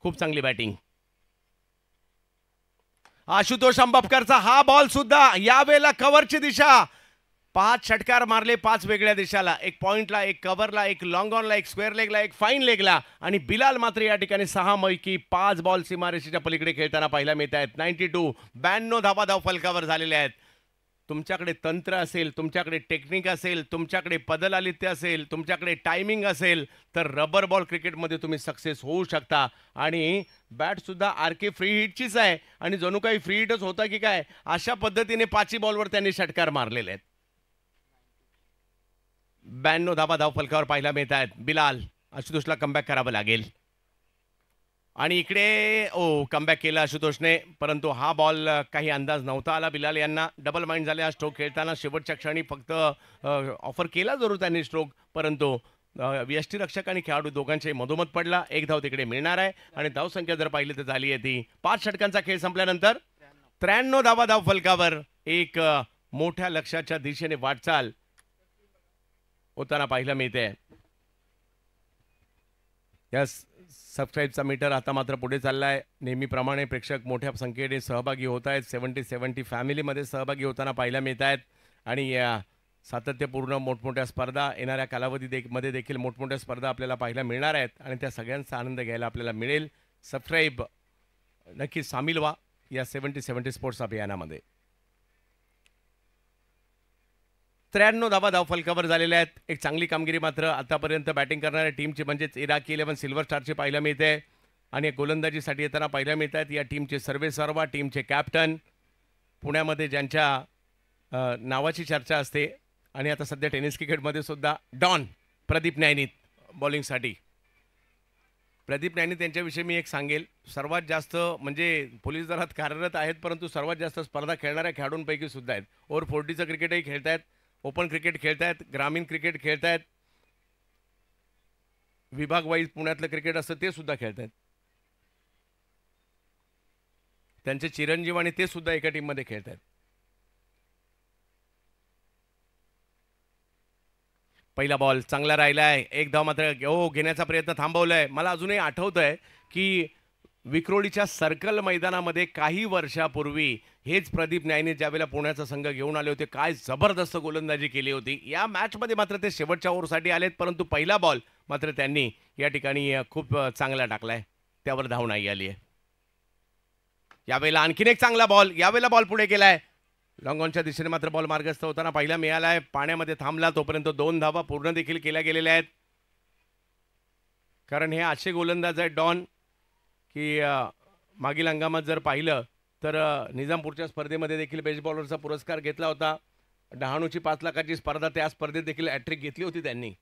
खूप चांगली बॅटिंग. आशुतोष अंबक्करचा हा बॉल सुद्धा यावेळेला कव्हरची दिशा. 5 षटकार मारले 5 वेगळ्या दिशाला. एक पॉइंटला, एक कव्हरला, एक लॉंग ऑनला, एक स्क्वेअर लेगला, एक फाईन लेगला आणि बिलाल मात्र या ठिकाणी 6 पैकी 5 बॉल सीमारेषेच्या पलीकडे खेळताना पाहायला मिळत आहेत. 92 धावा धावफलकावर झालेल्या आहेत. तुमच्याकडे तंत्र असेल, तुमच्याकडे टेक्निक असेल, तुमच्याकडे पदलालित्य असेल, तुमच्याकडे टायमिंग असेल तर रबर बॉल क्रिकेटमध्ये तुम्ही सक्सेस होऊ शकता. आणि बॅटसुद्धा आरके फ्री हिटचीच आहे आणि जणू काही फ्री हिटच होता की काय अशा पद्धतीने 5 बॉलवर त्यांनी षटकार मारलेले आहेत. 92 धावा धावफलकावर पाहायला मिळत आहेत. बिलाल, आशुतोषला कमबॅक करावं लागेल आणि इकडे कमबॅक केलं आशुतोषने, परंतु हा बॉल काही अंदाज नव्हता आला बिलाल यांना. डबल माइंड झाले हा स्ट्रोक खेळताना. शेवटच्या क्षणी फक्त ऑफर केला जरूर त्यांनी स्ट्रोक, परंतु यष्टीरक्षक आणि खेळाडू दोघांच्याही मधोमध पडला. एक धाव तिकडे मिळणार आहे आणि धावसंख्या जर पाहिली तर झाली आहे ती 5 षटकांचा खेळ संपल्यानंतर 93 धावा धावफलकावर. एक मोठ्या लक्ष्याच्या दिशेने वाटचाल होताना पाहायला मिळते. यस, सबस्क्राईबचा मीटर आता मात्र पुढे चाललाय. नेहमीप्रमाणे प्रेक्षक मोठ्या संख्येने सहभागी होत आहेत. 70 फॅमिलीमध्ये सहभागी होताना पाहायला मिळत आहेत आणि सातत्यपूर्ण मोठमोठ्या स्पर्धा येणाऱ्या कालावधीमध्ये देखील मोठमोठ्या स्पर्धा आपल्याला पाहायला मिळणार आहेत आणि त्या सगळ्यांचा आनंद घ्यायला आपल्याला मिळेल. सबस्क्राईब नक्की सामील व्हा या 70 स्पोर्ट्स अभियानामध्ये. 93 धावा धावफलकावर झालेल्या आहेत. एक चांगली कामगिरी मात्र आतापर्यंत बॅटिंग करणाऱ्या टीमची म्हणजेच इराकी 11 सिल्वर स्टारची पाहायला मिळते आणि गोलंदाजीसाठी येताना पाहायला मिळत आहेत या टीमचे सर्वेसर्वा, टीमचे कॅप्टन, पुण्यामध्ये ज्यांच्या नावाची चर्चा असते आणि आता सध्या टेनिस क्रिकेटमध्ये सुद्धा डॉन प्रदीप नैनीत बॉलिंगसाठी. प्रदीप नैनीत यांच्याविषयी मी एक सांगेल, सर्वात जास्त म्हणजे पोलीस दलात कार्यरत आहेत परंतु सर्वात जास्त स्पर्धा खेळणाऱ्या खेळाडूंपैकी सुद्धा आहेत. ओव्हर 40चं क्रिकेटही खेळत आहेत, ओपन क्रिकेट खेळत आहेत, ग्रामीण क्रिकेट खेळत आहेत, विभाग वाईज पुण्यातलं क्रिकेट असतं ते सुद्धा खेळत आहेत. त्यांचे चिरंजीव आणि ते सुद्धा एका टीममध्ये खेळत आहेत. पहिला बॉल चांगला राहिलाय. एक धाव मात्र घेण्याचा प्रयत्न थांबवलाय. मला अजूनही आठवतंय की विक्रोळीच्या सर्कल मैदानामध्ये काही वर्षापूर्वी हेच प्रदीप नैनी ज्यावेळेला पुण्याचा संघ घेऊन आले होते, काय जबरदस्त गोलंदाजी केली होती. या मॅचमध्ये मात्र ते शेवटच्या ओव्हरसाठी आलेत, परंतु पहिला बॉल मात्र त्यांनी या ठिकाणी खूप चांगला टाकलाय, त्यावर धाव नाही आली आहे. यावेळेला आणखीन एक चांगला बॉल, यावेळेला बॉल पुढे गेलाय. लॉंग ऑनच्या दिशेने मात्र बॉल मार्गस्थ होताना पाहायला मिळालाय. पाण्यामध्ये थांबला तोपर्यंत 2 धावा पूर्ण देखील केल्या गेलेल्या आहेत. कारण हे असे गोलंदाज आहेत डॉन की मागील हंगामात जर पाहिलं तर निजामपूरच्या स्पर्धेमध्ये देखील बेस्ट बॉलरचा पुरस्कार घेतला होता. डहाणूची 5 लाखाची स्पर्धा, त्या स्पर्धेत देखील हॅट्रिक घेतली होती त्यांनी.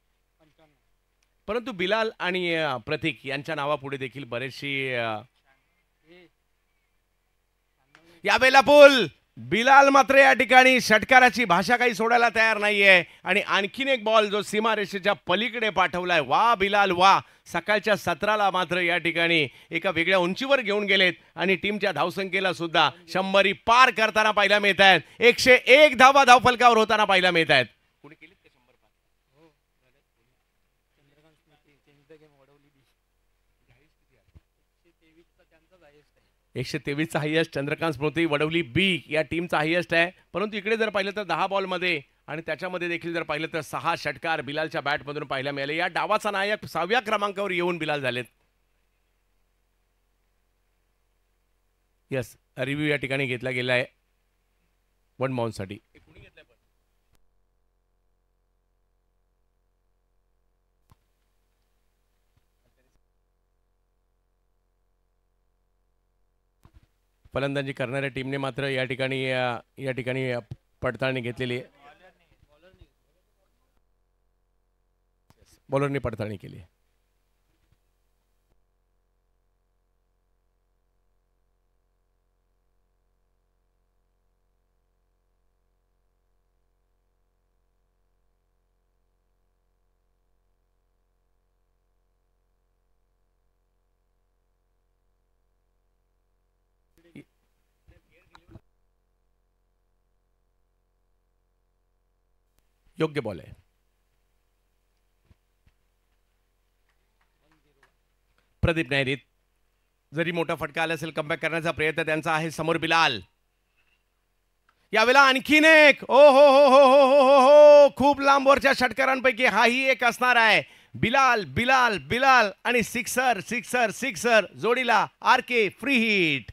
परंतु बिलाल आणि प्रतीक यांच्या नावापुढे देखील बरेचशी यावेळेला पूल. बिलाल मात्र या ठिकाणी षटकाराची भाषा काही सोडायला तयार नाहीये आणि आणखीन एक बॉल जो सीमारेषेच्या पलीकडे पाठवलाय. वा बिलाल वा. सकाळच्या 17ला मात्र या ठिकाणी एका वेगळ्या उंचीवर घेऊन गेलेत आणि टीमच्या धावसंख्येला सुद्धा 100 पार करताना पाहायला मिळत आहेत. 101 धावा धावफलकावर होताना पाहायला मिळत आहेत. 123चा हायेस्ट चंद्रकांत स्मृती वडवली बी या टीमचा हायेस्ट आहे. परंतु इकडे जर पाहिलं तर 10 बॉलमध्ये आणि त्याच्यामध्ये देखील जर पाहिलं तर 6 षटकार बिलालच्या बॅटमधून पाहायला मिळाले. या डावाचा नायक 6व्या क्रमांकावर येऊन बिलाल झालेत. यस, रिव्ह्यू या ठिकाणी घेतला गेला आहे वन बाउन्ससाठी. फलंदाजी करणाऱ्या टीमने मात्र या ठिकाणी पडताळणी घेतलेली आहे. बॉलरने पडताळणी केली आहे. योग्य बॉल आहे. प्रदीप नैनीत जरी मोठा फटका आला असेल कमबॅक करण्याचा प्रयत्न त्यांचा आहे. समोर बिलाल. यावेळेला आणखीन एक. ओ हो हो हो हो हो हो हो खूप लांबवरच्या षटकारांपैकी हाही एक असणार आहे. बिलाल बिलाल बिलाल आणि सिक्सर सिक्सर सिक्सर जोडीला RK फ्री हिट.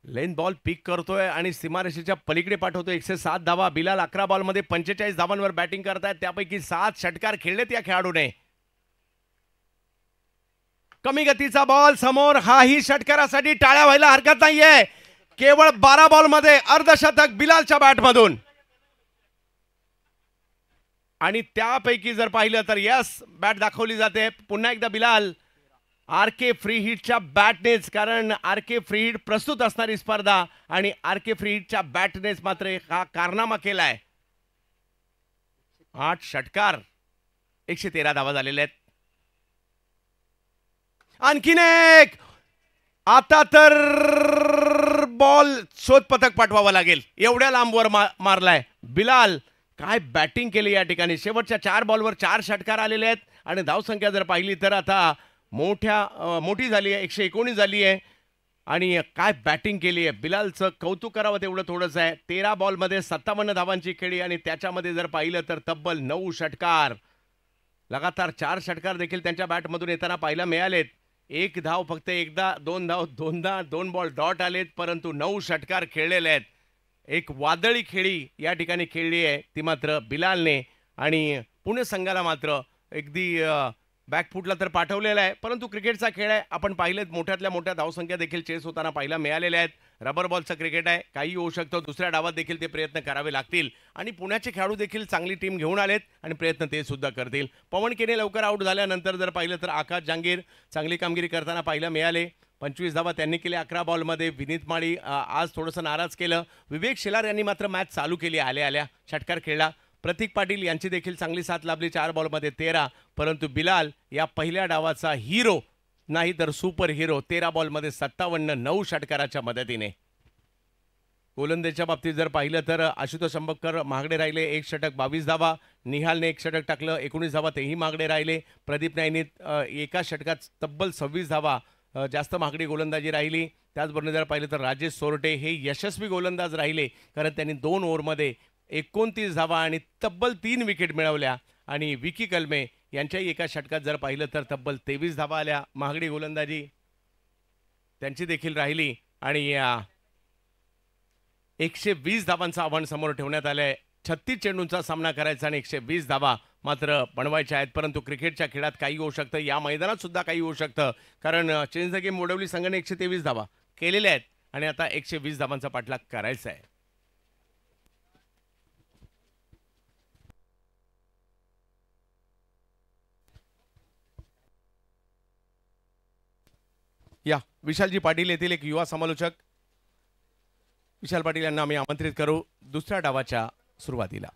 लेन बॉल पिक करतोय आणि सीमारेषेच्या पलीकडे पाठवतोय. 107 धावा. बिलाल 11 बॉलमध्ये 45 धावांवर बॅटिंग करतायत, त्यापैकी 7 षटकार खेळलेत या खेळाडूने. कमी गतीचा बॉल समोर, हाही षटकारासाठी टाळ्या व्हायला हरकत नाहीये. केवळ 12 बॉलमध्ये अर्धशतक बिलालच्या बॅटमधून. आणि त्यापैकी जर पाहिलं तर यस बॅट दाखवली जाते पुन्हा एकदा बिलाल आर.के. फ्री हिटच्या बॅटनेच, कारण आर.के. फ्री हिट प्रस्तुत असणारी स्पर्धा आणि आर.के. फ्री हिटच्या बॅटनेच मात्र हा कारनामा केलाय. 8 षटकार 113 धावा झालेल्या आहेत. आणखीन एक, आता तर बॉल शोध पथक पाठवावं लागेल, एवढ्या लांबवर मारलाय बिलाल. काय बॅटिंग केली या ठिकाणी. शेवटच्या 4 बॉलवर 4 षटकार आलेले आहेत आणि धावसंख्या जर पाहिली तर आता मोठी झाली आहे, 119 झाली आहे. आणि काय बॅटिंग केली आहे बिलालचं, कौतुक करावं तेवढं थोडंच आहे. 13 बॉलमध्ये 57 धावांची खेळी आणि त्याच्यामध्ये जर पाहिलं तर तब्बल 9 षटकार. लगातार 4 षटकार देखील त्यांच्या बॅटमधून येताना पाहायला मिळालेत. 1 धाव फक्त एकदा, 2 धाव दोनदा, 2 बॉल डॉट आलेत, परंतु 9 षटकार खेळलेले आहेत. एक वादळी खेळी या ठिकाणी खेळली आहे ती मात्र बिलालने. आणि पुणे संघाला मात्र अगदी बॅकफुटला तर पाठवलेला आहे, परंतु क्रिकेटचा खेळ आहे. आपण पाहिलेत मोठ्यातल्या मोठ्या धावसंख्या देखील चेस होताना पाहायला मिळालेल्या आहेत. रबर बॉलचं क्रिकेट आहे, काही होऊ शकतं. दुसऱ्या डावात देखील ते प्रयत्न करावे लागतील आणि पुण्याचे खेळाडू देखील चांगली टीम घेऊन आलेत आणि प्रयत्न ते सुद्धा करतील. पवन केने लवकर आऊट झाल्यानंतर जर पाहिलं तर आकाश जांगीर चांगली कामगिरी करताना पाहायला मिळाले. 25 धावा त्यांनी केल्या 11 बॉलमध्ये. विनीत माळी आज थोडंसं नाराज केलं. विवेक शेलार यांनी मात्र मॅच चालू केली, आल्या षटकार खेळला. प्रतीक पाटील यांची देखील चांगली साथ लाभली, 4 बॉलमध्ये 13. परंतु बिलाल या पहिल्या डावाचा हिरो नाही तर सुपर हिरो, 13 बॉलमध्ये 57, 9 षटकाराच्या मदतीने. गोलंदाजीच्या बाबतीत जर पाहिलं तर आशुतोष अंबकर महागडे राहिले, 1 षटक 22 धावा. निहालने 1 षटक टाकलं, 19 धावा, तेही महागडे राहिले. प्रदीप नाईने एका षटकात तब्बल 26 धावा, जास्त महागडी गोलंदाजी राहिली. त्याचबरोबर जर पाहिलं तर राजेश सोरटे हे यशस्वी गोलंदाज राहिले, कारण त्यांनी 2 ओव्हरमध्ये 29 धावा आणि तब्बल 3 विकेट मिळवल्या. आणि विकी कलमे यांच्याही एका षटकात जर पाहिलं तर तब्बल 23 धावा आल्या. महागडी गोलंदाजी त्यांची देखील राहिली आणि 120 धावांचं आव्हान समोर ठेवण्यात आलंय. 36 चेंडूंचा सामना करायचा आणि 120 धावा मात्र बनवायच्या आहेत. परंतु क्रिकेटच्या खेळात काही होऊ शकतं, या मैदानात सुद्धा काही होऊ शकतं, कारण चेंज द गेम मोडवली संघाने 123 धावा केलेल्या आहेत आणि आता 120 धावांचा पाठलाग करायचा आहे. या विशालजी पाटील येथील एक युवा समालोचक विशाल पाटील यांना आम्ही आमंत्रित करू दुसऱ्या डावाच्या सुरुवातीला.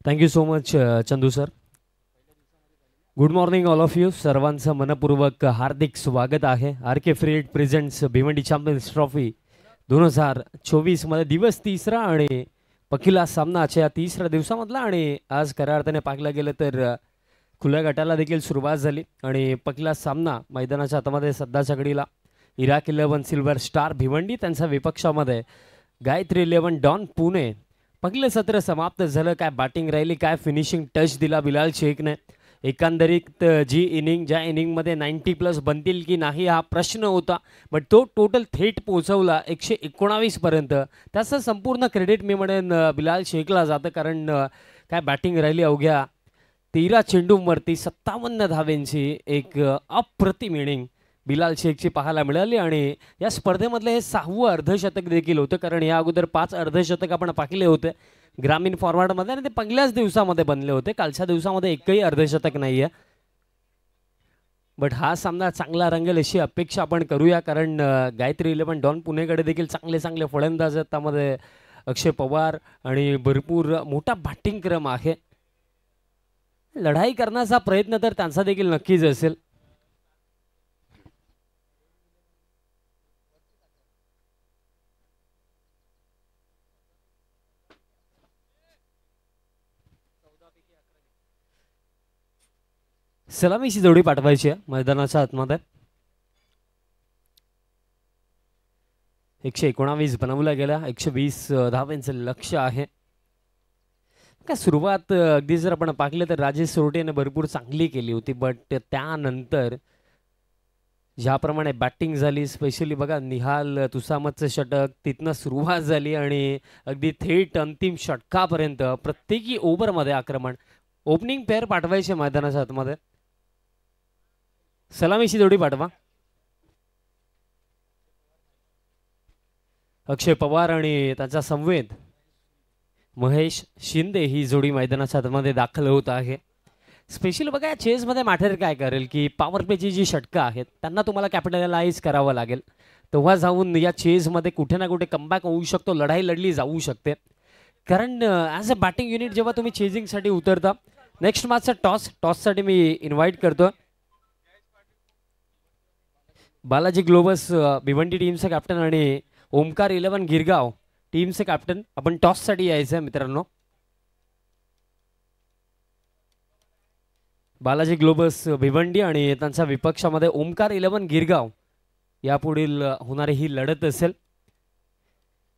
Thank you so much Chandu sir. Good morning all of you. सर्वांचं मनपूर्वक हार्दिक स्वागत आहे. R K. Free hit presents Bhiwandi champions trophy 2024 मध्ये दिवस 3रा आणि पहिला सामनाच्या या 3ऱ्या दिवसामधला. आणि आज खऱ्या अर्थाने पाहायला गेलं तर खुल्या गटाला देखील सुरुवात झाली आणि पहिला सामना मैदानाच्या हातामध्ये सध्याच्या घडीला इराक 11 सिल्वर स्टार भिवंडी, त्यांच्या विपक्षामध्ये गायत्री 11 डॉन पुणे. पहिलं सत्र समाप्त झालं. काय बॅटिंग राहिली, काय फिनिशिंग टच दिला बिलाल शेखने. एकंदरीत ज्या इनिंगमध्ये 90+ बनतील की नाही हा प्रश्न होता, बट तो टोटल थेट पोहोचवला 119 पर्यंत. त्याचं संपूर्ण क्रेडिट मी म्हणेन बिलाल शेखला जातं, कारण काय बॅटिंग राहिली. अवघ्या 13 चेंडूंवरती 57 धावेंची एक अप्रतिम इनिंग बिलाल शेखची पाहायला मिळाली. आणि या स्पर्धेमधलं हे 6वं अर्धशतक देखील होतं, कारण या अगोदर 5 अर्धशतक आपण पाहिले होते ग्रामीण फॉरवर्डमध्ये आणि ते पहिल्याच दिवसामध्ये बनले होते. कालच्या दिवसामध्ये एकही अर्धशतक नाही आहे. बट हा सामना चांगला रंगेल अशी अपेक्षा आपण करूया, कारण गायत्री 11 डॉन पुणेकडे देखील चांगले चांगले फलंदाज आहेत. त्यामध्ये अक्षय पवार आणि भरपूर मोठा बॅटिंग क्रम आहे. लढाई करण्याचा प्रयत्न तर त्यांचा देखील नक्कीच असेल. सलामीची जोडी पाठवायची आहे मैदानाच्या आतमध्ये. 119 बनवला गेला, 120 धावांचं लक्ष्य आहे. काय सुरुवात अगदी जर आपण पाहिलं तर राजेश सोरटेने भरपूर चांगली केली होती, बट त्यानंतर ज्याप्रमाणे बॅटिंग झाली, स्पेशली बघा निहाल तुसामतचं षटक, तिथनं सुरुवात झाली आणि अगदी थेट अंतिम षटकापर्यंत प्रत्येकी ओव्हरमध्ये आक्रमण. ओपनिंग पेअर पाठवायचे मैदानाच्या आतमध्ये. सलामीची जोडी पाठवा. अक्षय पवार आणि त्याचा संवेद महेश शिंदे ही जोडी मैदानाच्या आतमध्ये दाखल होत आहे. स्पेशली बघा या चेसमध्ये मॅटर काय करेल की पॉवर प्लेची जी षटकं आहेत त्यांना तुम्हाला कॅपिटलाइज करावं लागेल, तेव्हा जाऊन या चेसमध्ये कुठे ना कुठे कमबॅक होऊ शकतो, लढाई लढली जाऊ शकते. कारण ॲज अ बॅटिंग युनिट जेव्हा तुम्ही चेजिंगसाठी उतरता, नेक्स्ट मॅचचा टॉससाठी मी इन्व्हाइट करतो बालाजी ग्लोबस भिवंडी टीमचे कॅप्टन आणि ओमकार 11 गिरगाव टीमचे कॅप्टन. आपण टॉससाठी यायचं आहे मित्रांनो. बालाजी ग्लोबस भिवंडी आणि त्यांच्या विपक्षामध्ये ओमकार 11 गिरगाव यापुढील होणारी ही लढत असेल.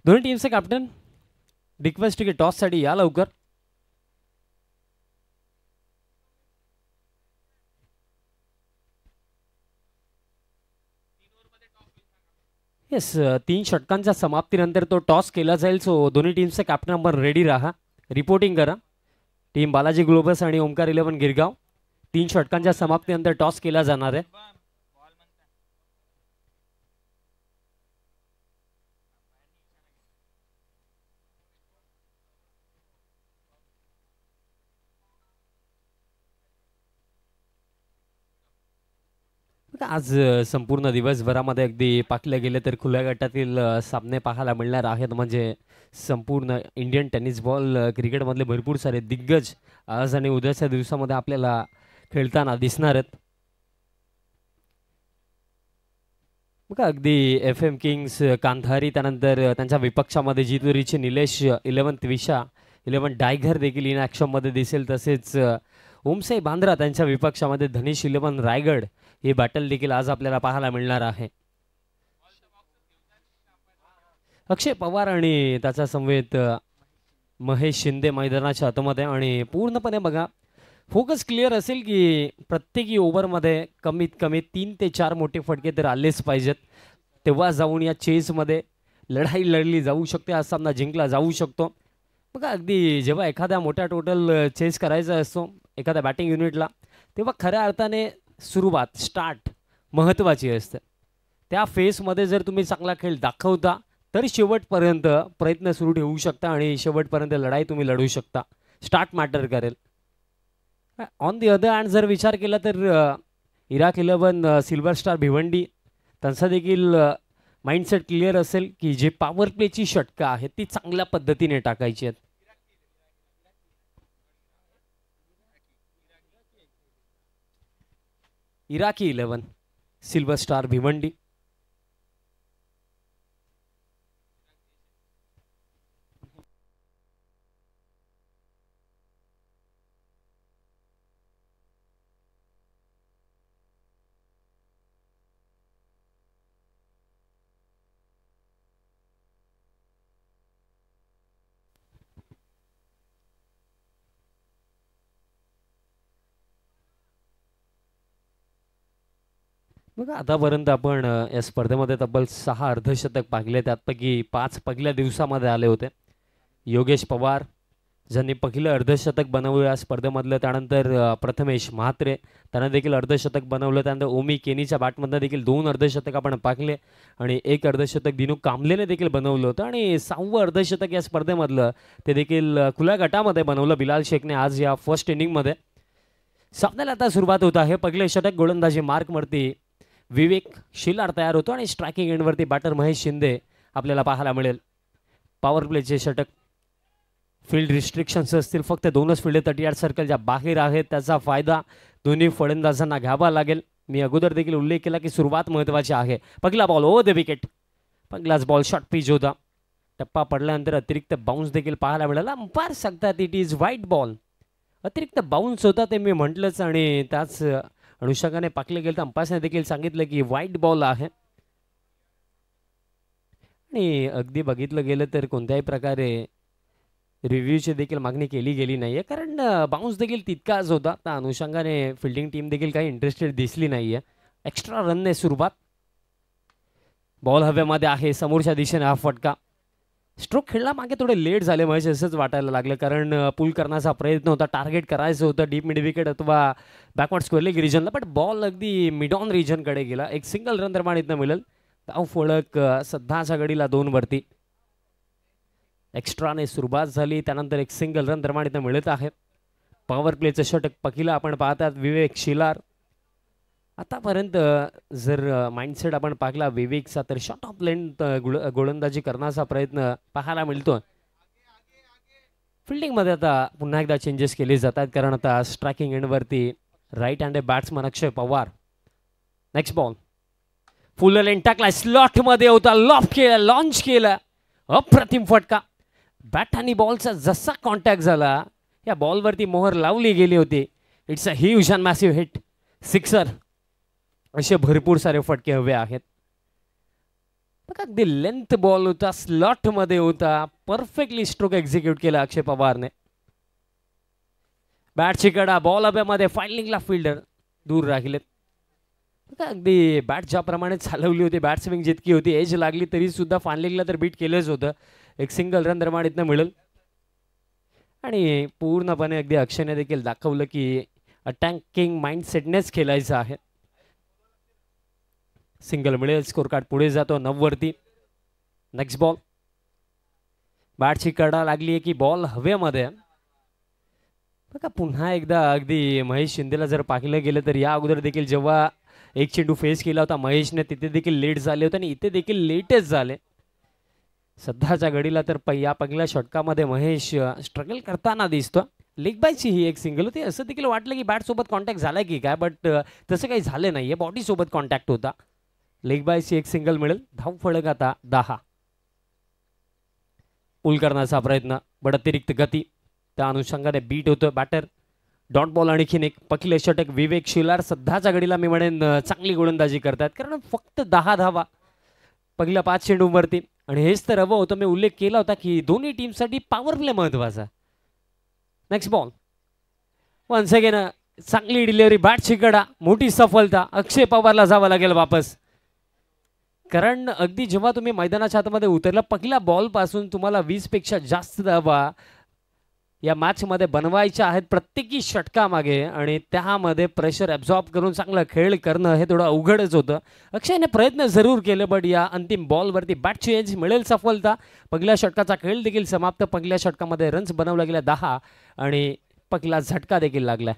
दोन्ही टीमचे कॅप्टन रिक्वेस्ट की टॉससाठी या लवकर. येस, 3 षटकांच्या समाप्तीनंतर तो टॉस केला जाईल. सो दोन्ही टीमचे कॅप्टन आपण रेडी राहा, रिपोर्टिंग करा. टीम बालाजी ग्लोबस आणि ओमकार 11 गिरगाव, 3 षटकांच्या समाप्तीनंतर टॉस केला जाणार आहे. आज संपूर्ण दिवसभरामध्ये अगदी पाकले गेले तर खुल्या गटातील सामने पाहायला मिळणार आहेत. म्हणजे संपूर्ण इंडियन टेनिस बॉल क्रिकेटमधले भरपूर सारे दिग्गज आज आणि उद्याच्या दिवसामध्ये आपल्याला खेळताना दिसणार आहेत. बघा अगदी FM किंग्स कांधारी, त्यानंतर त्यांच्या विपक्षामध्ये जितुरीचे निलेश 11 त्विषा 11 डायघर देखील इन ॲक्शनमध्ये दिसेल. तसेच ओमसाई बांद्रा त्यांच्या विपक्षामध्ये धनेश 11 रायगड ही बॅटल देखील आज आपल्याला पाहायला मिळणार आहे. अक्षय पवार आणि त्याचा संवेद महेश शिंदे मैदानाच्या आतमध्ये. आणि पूर्णपणे बघा फोकस क्लिअर असेल की प्रत्येकी ओव्हरमध्ये कमीत कमी 3 ते 4 मोठे फटके तर आलेच पाहिजेत, तेव्हा जाऊन या चेसमध्ये लढाई लढली जाऊ शकते, हा सामना जिंकला जाऊ शकतो. बघा अगदी जेव्हा एखाद्या मोठ्या टोटल चेस करायचा असतो एखाद्या बॅटिंग युनिटला, तेव्हा खऱ्या अर्थाने सुरुवात स्टार्ट महत्त्वाची असते. त्या फेसमध्ये जर तुम्ही चांगला खेळ दाखवता तर शेवटपर्यंत प्रयत्न सुरू ठेवू शकता आणि शेवटपर्यंत लढाई तुम्ही लढू शकता. स्टार्ट मॅटर करेल. ऑन दी अदर हँड जर विचार केला तर इराक 11 सिल्वर स्टार भिवंडी त्यांचा देखील माइंडसेट क्लिअर असेल की जे पॉवर प्लेची षटकं आहेत ती चांगल्या पद्धतीने टाकायची आहेत. Iraqi 11 silver star Bhiwandi. बघा आतापर्यंत आपण या स्पर्धेमध्ये तब्बल 6 अर्धशतक पाहिले, त्यापैकी 5 पहिल्या दिवसामध्ये आले होते. योगेश पवार ज्यांनी पहिलं अर्धशतक बनवलं या स्पर्धेमधलं, त्यानंतर प्रथमेश म्हात्रे त्यानं देखील अर्धशतक बनवलं, त्यानंतर ओमी केनीच्या बॅटमधनं देखील 2 अर्धशतक आपण पाहिले आणि 1 अर्धशतक दिनू कांबलेने देखील बनवलं होतं. आणि 6वं अर्धशतक या स्पर्धेमधलं ते देखील खुल्या गटामध्ये बनवलं बिलाल शेखने आज या फर्स्ट इनिंगमध्ये. सामन्याला आता सुरुवात होत आहे. पहिले षटक गोलंदाजी मार्कवरती विवेक शिलार तयार होतो आणि स्ट्रायकिंग एंडवरती बॅटर महेश शिंदे आपल्याला पाहायला मिळेल. पॉवर प्लेचे षटक. फील्ड रिस्ट्रिक्शन्स असतील, फक्त 2च फील्ड 38 सर्कलच्या बाहेर आहेत, त्याचा फायदा दोन्ही फलंदाजांना घ्यावा लागेल. मी अगोदर देखील उल्लेख केला की सुरुवात महत्त्वाची आहे. पहिला बॉल ओव्हर द विकेट. पहिलाच बॉल शॉर्ट पिच होता. टप्पा पडल्यानंतर अतिरिक्त बाउन्स देखील पाहायला मिळाला. अंपायर सांगतात इट इज व्हाईट बॉल. अतिरिक्त बाउन्स होता ते मी म्हटलंच आणि त्याच अनुषंगाने पाकले गेलं तर अंपायरने देखील सांगितलं की व्हाईट बॉल आहे. आणि अगदी बघितलं गेलं तर कोणत्याही प्रकारे रिव्ह्यूची देखील मागणी केली गेली नाही आहे, कारण बाउन्स देखील तितकाच होता. त्या अनुषंगाने फिल्डिंग टीम देखील काही इंटरेस्टेड दिसली नाही आहे. एक्स्ट्रा रनने सुरुवात. बॉल हवेमध्ये आहे, समोरच्या दिशेने हा फटका. स्ट्रोक खेळला मागे थोडे लेट झाले महेश असंच वाटायला लागलं, कारण पुल करण्याचा प्रयत्न होता, टार्गेट करायचं होतं डीप मिड विकेट अथवा बॅकवर्ड स्क्वेअर लेग रिजनला, बट बॉल अगदी मिड ऑन रिजनकडे गेला. एक सिंगल रन निर्माण इथनं मिळेल. धाव फलक सध्याच्या घडीला 2 वरती. एक्स्ट्राने सुरुवात झाली, त्यानंतर एक सिंगल रन निर्माण इथं मिळत आहे. पॉवर प्लेचं षटक पहिला आपण पाहतात विवेक शिलार. आतापर्यंत जर माइंडसेट आपण पाहिला विवेकचा तर शॉर्ट ऑफ लेंथ गोलंदाजी करण्याचा प्रयत्न पाहायला मिळतो. फिल्डिंगमध्ये आता पुन्हा एकदा चेंजेस केले जातात, कारण आता स्ट्रायकिंग एंडवरती right hand batsman Akshay Pawar. Next ball full length टाकला, स्लॉटमध्ये होता, लॉफ केला, लॉन्च केला, अप्रतिम फटका. बॅट आणि बॉलचा जसा कॉन्टॅक्ट झाला या बॉलवरती मोहर लावली गेली होती. It's a huge and massive hit, sixer. असे भरपूर सारे फटके हवे आहेत. बघा अगदी लेंथ बॉल होता, स्लॉटमध्ये होता, परफेक्टली स्ट्रोक एक्झिक्यूट केला अक्षय पवारने. बॅटची कडा, बॉल हवेमध्ये, फाइंडिंगला फिल्डर दूर राहिलेत. बघा अगदी बॅट ज्याप्रमाणे चालवली होती, बॅट स्विंग जितकी होती, एज लागली तरी सुद्धा फाइंडिंगला तर बीट केलंच होतं. एक सिंगल रन निर्माण इथनं मिळेल. आणि पूर्णपणे अगदी अक्षयने देखील दाखवलं की अटॅकिंग माइंडसेटनेच खेळायचं आहे. सिंगल मिळेल, स्कोर कार्ड पुढे जातो 9 वरती. Next ball. बॅटची कडा लागली आहे की बॉल हवेमध्ये. बघा पुन्हा एकदा अगदी महेश शिंदेला जर पाहिलं गेलं तर या अगोदर देखील जेव्हा एक चेंडू फेस केला होता महेशने, तिथे देखील लेट झाले होते आणि इथे देखील लेटच झाले. सध्याच्या घडीला तर या पहिल्या षटकामध्ये महेश स्ट्रगल करताना दिसतो. लेग बायची ही एक सिंगल होती. असं देखील वाटलं की बॅट सोबत कॉन्टॅक्ट झालाय की काय, बट तसं काही झालं नाहीये, बॉडी सोबत कॉन्टॅक्ट होता. लेग बायची एक सिंगल मिळेल. धाव फलक आता 10. पुल करण्याचा प्रयत्न, बट अतिरिक्त गती, त्या अनुषंगाने बीट होतं बॅटर. डॉट बॉल आणखीन एक. पहिले षटक विवेक शिलार सध्याच्या घडीला मी म्हणेन चांगली गोलंदाजी करतात, कारण फक्त 10 धावा पहिल्या 5 चेंडूंवरती. आणि हेच तर हवं होतं. मी उल्लेख केला होता की दोन्ही टीमसाठी पॉवर प्ले महत्वाचा. Next ball. वन्स अगेन चांगली डिलिव्हरी, बॅटची कडा, मोठी सफलता. अक्षय पवारला जावं लागेल वापस, कारण अगदी जेव्हा तुम्ही मैदानाच्या आतमध्ये उतरला पहिल्या बॉल पासून तुम्हाला 20 पेक्षा जास्त धावा या मॅच मध्ये बनवायच्या आहेत प्रत्येकी षटकामागे, आणि त्यामध्ये प्रेशर ॲब्झॉर्ब करून चांगला खेळ करणं हे थोडं अवघडच होतं. अक्षयने प्रयत्न जरूर केले, बट या अंतिम बॉलवरती बॅट चेंज मिळेल सफलता. पहिल्या षटकाचा खेळ देखील समाप्त. पहिल्या षटकामध्ये रन्स बनवल्या गेल्या 10 आणि पहिला झटका देखील लागला.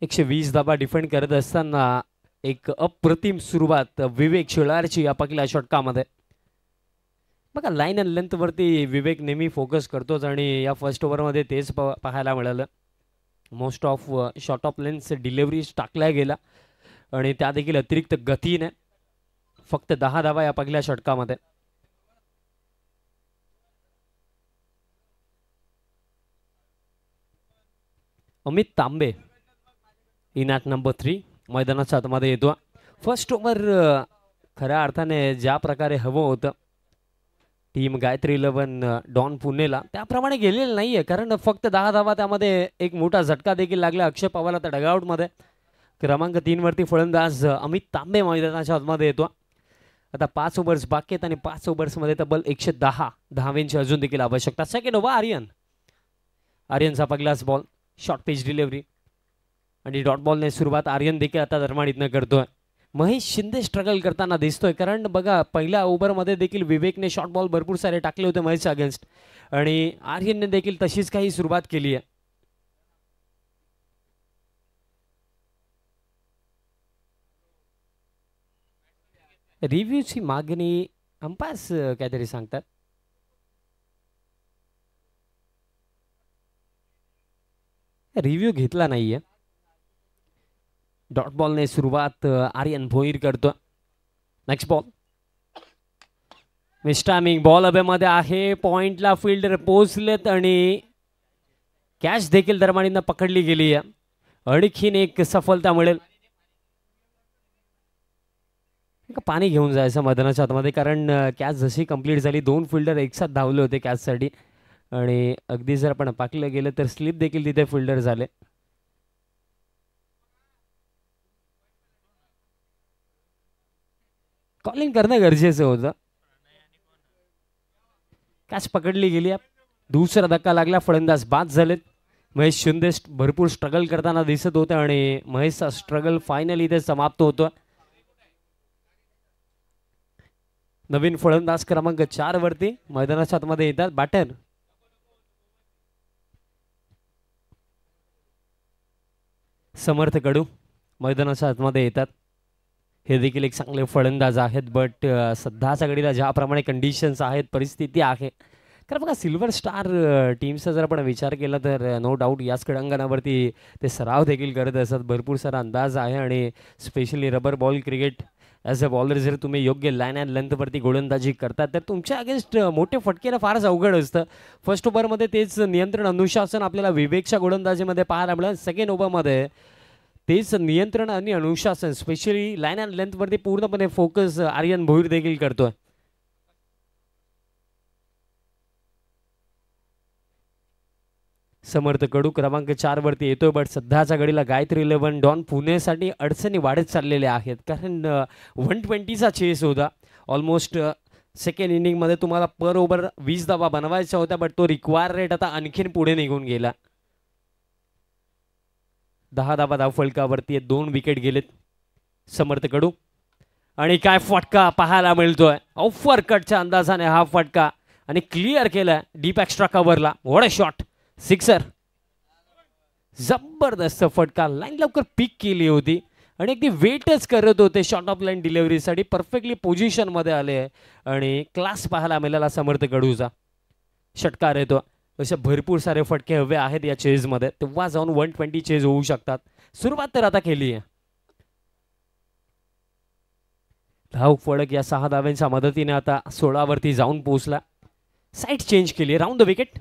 120 धावा डिफेंड करत असताना एक अप्रतिम सुरुवात विवेक शिलारची या पहिल्या षटकामध्ये. बघा लाईन अँड लेंथ वरती विवेक नेहमी फोकस करतोच, आणि या फर्स्ट ओव्हरमध्ये तेच पाहायला मिळालं. Most of short of length deliveries टाकल्या गेला आणि त्या देखील अतिरिक्त गतीने. फक्त 10 धावा या पहिल्या षटकामध्ये. अमित तांबे इन ॲट नंबर 3 मैदानाच्या आतमध्ये येतो. फर्स्ट ओव्हर खऱ्या अर्थाने ज्या प्रकारे हवं होतं टीम गायत्री 11 डॉन पुणेला त्याप्रमाणे गेलेलं नाहीये, कारण फक्त 10 धावा, त्यामध्ये एक मोठा झटका देखील लागला अक्षय पवारला त्या डगआउटमध्ये. क्रमांक 3 वरती फलंदाज अमित तांबे मैदानाच्या आतमध्ये येतो. आता 5 ओव्हर्स बाकी आहेत आणि 5 ओव्हर्समध्ये तब्बल 110 धावांची अजून देखील आवश्यकता. सेकंड ओव्हर आर्यनचा पहिलाच बॉल, शॉर्ट पिच डिलिव्हरी आणि डॉट बॉलने सुरुवात. आर्यन देखील आता धर्माडीतनं करतोय. महेश शिंदे स्ट्रगल करताना दिसतोय, कारण बघा पहिल्या ओव्हरमध्ये देखील विवेकने शॉर्ट बॉल भरपूर सारे टाकले होते महेशच्या अगेन्स्ट, आणि आर्यनने देखील तशीच काही सुरुवात केली आहे. रिव्ह्यूची मागणी अंपायर्स काहीतरी सांगतात. रिव्ह्यू घेतला नाहीये. डॉट बॉलने सुरुवात आर्यन भोईर करतो. नेक्स्ट बॉल मिस्टामिंग बॉल हवेमध्ये आहे. पॉइंटला फिल्डर पोहोचलेत आणि कॅच देखील दरम्यान पकडली गेली आहे. आणखीन एक सफलता मिळेल. पाणी घेऊन जायचं मैदानाच्या आतमध्ये, कारण कॅच जशी कंप्लीट झाली 2 फिल्डर एकसाथ धावले होते कॅचसाठी आणि अगदी जर आपण पाकलं गेलं तर स्लिप देखील तिथे फिल्डर झाले. कॉलिंग करणं गरजेचं होतं. कॅच पकडली गेली. दुसरा धक्का लागला. फलंदाज बाद झालेत. महेश शिंदे भरपूर स्ट्रगल करताना दिसत होतं आणि महेशचा स्ट्रगल फायनली इथे समाप्त होतो. नवीन फलंदाज क्रमांक 4 वरती मैदानाच्या आतमध्ये येतात बॅटर. समर्थ कडू मैदानाच्या आतमध्ये येतात. हे देखील एक चांगले फलंदाज आहेत, बट सध्याच्या घडीला ज्याप्रमाणे कंडिशन्स आहेत, परिस्थिती आहे, कारण बघा सिल्वर स्टार टीमचा जर आपण विचार केला तर नो डाऊट याच क्रीडांगणावरती ते सराव देखील करत असतात. भरपूर सारा अंदाज आहे आणि specially rubber ball cricket as a bowler जर तुम्ही योग्य लाईन अँड लेंथवरती गोलंदाजी करतात तर तुमच्या अगेन्स्ट मोठे फटकेनं फारच अवघड असतं. फर्स्ट ओव्हरमध्ये तेच नियंत्रण अनुशासन आपल्याला विवेकच्या गोलंदाजीमध्ये पाहायला मिळालं. सेकंड ओव्हरमध्ये तेच नियंत्रण आणि अनुशासन स्पेशली लाईन अँड लेंथवरती पूर्णपणे फोकस आर्यन भोईर देखील करतोय. समर्थ कडू क्रमांक 4 वरती येतोय, बट सध्याच्या घडीला गायत्री 11 डॉन पुणेसाठी अडचणी वाढत चाललेल्या आहेत, कारण 120चा चेस होता. ऑलमोस्ट सेकंड इनिंगमध्ये तुम्हाला पर ओव्हर 20 धावा बनवायच्या होत्या, बट तो रिक्वायर रेट आता आणखीन पुढे निघून गेला. 10 धावा धावफलकावरती 2 विकेट गेलेत समर्थ कडू. आणि काय फटका पाहायला मिळतोय. ऑफर कटच्या अंदाजाने हा फटका आणि क्लिअर केलाय डीप एक्स्ट्रा कव्हरला. What a shot. सिक्सर. जबरदस्त फटका. लाईन लवकर पिक केली होती आणि अगदी वेटच करत होते शॉर्ट ऑफ लाईन डिलिव्हरीसाठी. परफेक्टली पोझिशनमध्ये आले आणि क्लास पाहायला मिळाला समर्थ कडूचा. षटकार येतो. असे भरपूर सारे फटके हवे आहेत या चेजमध्ये, तेव्हा जाऊन 120 चेज होऊ शकतात. सुरुवात तर आता केली आहे. धाव फळक या 6 धाव्यांच्या मदतीने आता 16 वरती जाऊन पोहोचला. साईड चेंज केली. Round the wicket.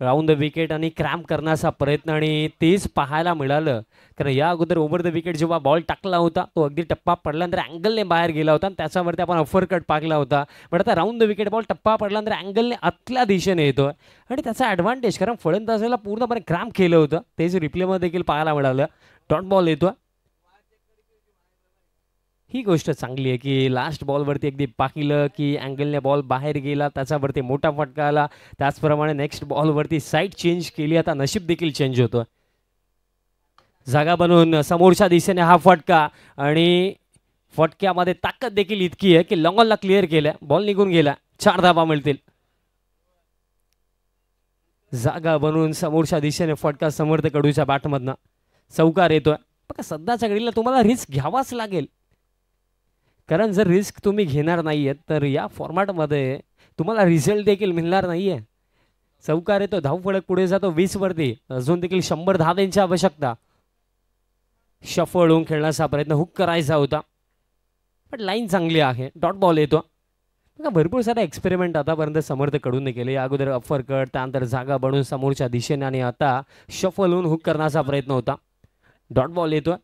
Round the wicket आणि क्रॅम्प करण्याचा प्रयत्न आणि तेच पाहायला मिळालं, कारण या अगोदर ओव्हर द विकेट जेव्हा बॉल टाकला होता तो अगदी टप्पा पडल्यानंतर अँगलने बाहेर गेला होता आणि त्याच्यावरती आपण अफर कट पाकला होता. पण आता राऊंड द विकेट बॉल टप्पा पडल्यानंतर अँगलने आतल्या दिशेने येतोय आणि त्याचा ॲडव्हान्टेज, कारण फलंदाजाला पूर्णपणे क्रॅम्प केलं होतं, तेच रिप्लेमध्ये देखील पाहायला मिळालं. डॉट बॉल येतोय. ही गोष्ट चांगली आहे की लास्ट बॉलवरती अगदी पाकिलं की अँगलने बॉल बाहेर गेला, त्याच्यावरती मोठा फटका आला. त्याचप्रमाणे नेक्स्ट बॉलवरती साईड चेंज केली. आता नशीब देखील चेंज होतो. जागा बनवून समोरच्या दिशेने हा फटका आणि फटक्यामध्ये ताकद देखील इतकी आहे की लॉंगॉनला क्लिअर केलं. बॉल निघून गेला. 4 धावा मिळतील. जागा बनवून समोरच्या दिशेने फटका समर्थ कडूच्या बॅटमधनं. चौकार येतोय. बघा सध्याच्या घडीला तुम्हाला रिस्क घ्यावाच लागेल, कारण जर रिस्क तुम्ही घेणार नाहीये तर या फॉर्मॅटमध्ये तुम्हाला रिझल्ट देखील मिळणार नाहीये. चौकार येतो. धावफलक पुढे जातो 20 वरती. अजून देखील 100 धावांची आवश्यकता. शफल होऊन खेळण्याचा प्रयत्न हुक करायचा होता, पण लाईन चांगली आहे. डॉट बॉल येतो. बघा भरपूर सारे एक्सपेरिमेंट आतापर्यंत समर्थ कडून केले. या अगोदर अफर कट, त्यानंतर जागा बनवून समोरच्या दिशेने आणि आता शफल होऊन हुक करण्याचा प्रयत्न होता. डॉट बॉल येतो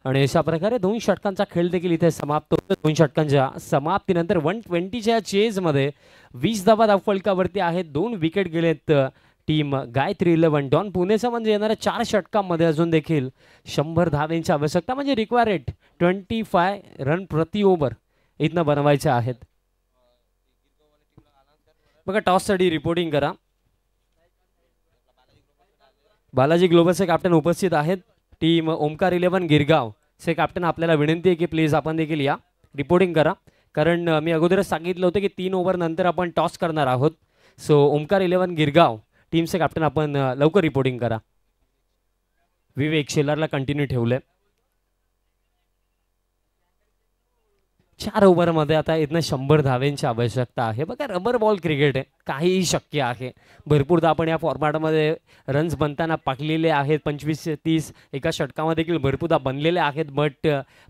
आणि अशा प्रकारे 2 षटकांचा खेळ देखील इथे समाप्त होतो. 2 षटकांच्या समाप्तीनंतर 120च्या चेजमध्ये 20 धावा धावफलकावरती आहेत. 2 विकेट गेलेत टीम गायत्री 11 डॉन पुणेचा. म्हणजे येणाऱ्या 4 षटकांमध्ये अजून देखील 100 धावांची आवश्यकता, म्हणजे रिक्वायर रेट 25 रन प्रति ओव्हर इथनं बनवायचे आहेत. बघा टॉससाठी रिपोर्टिंग करा. बालाजी ग्लोबलचे कॅप्टन उपस्थित आहेत. टीम ओमकार 11 गिरगाव चे कॅप्टन, आपल्याला विनंती आहे की प्लीज आपण देखील या, रिपोर्टिंग करा, कारण मी अगोदरच सांगितलं होतं की 3 ओव्हर नंतर आपण टॉस करणार आहोत. सो ओमकार 11 गिरगाव टीमचे कॅप्टन आपण लवकर रिपोर्टिंग करा. विवेक शेलारला कंटिन्यू ठेवलंय. 4 ओव्हरमध्ये आता इथनं 100 धावेंची आवश्यकता आहे. बघा रबर बॉल क्रिकेट आहे, काहीही शक्य आहे. भरपूरदा आपण या फॉर्मॅटमध्ये रन्स बनताना पाकलेले आहेत. 25 ते 30 एका षटकामध्ये देखील भरपूरदा बनलेले आहेत. बट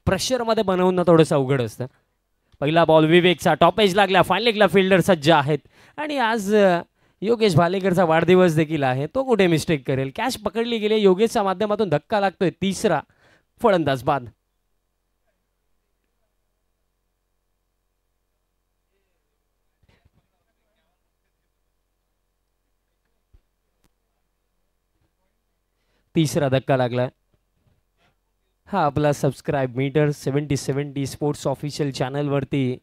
प्रेशरमध्ये बनवणं थोडंसं अवघड असतं. पहिला बॉल विवेकचा टॉप एज लागला. फाईन लेगला फिल्डर सज्ज आहेत आणि आज योगेश भालेकरचा वाढदिवस देखील आहे. तो कुठे मिस्टेक करेल. कॅच पकडली गेली. योगेशच्या माध्यमातून धक्का लागतोय. तिसरा फलंदाज बाद. तिसरा धक्का लागला. हा आपला सबस्क्राईब मीटर 7070 स्पोर्ट्स ऑफिशियल चॅनलवरती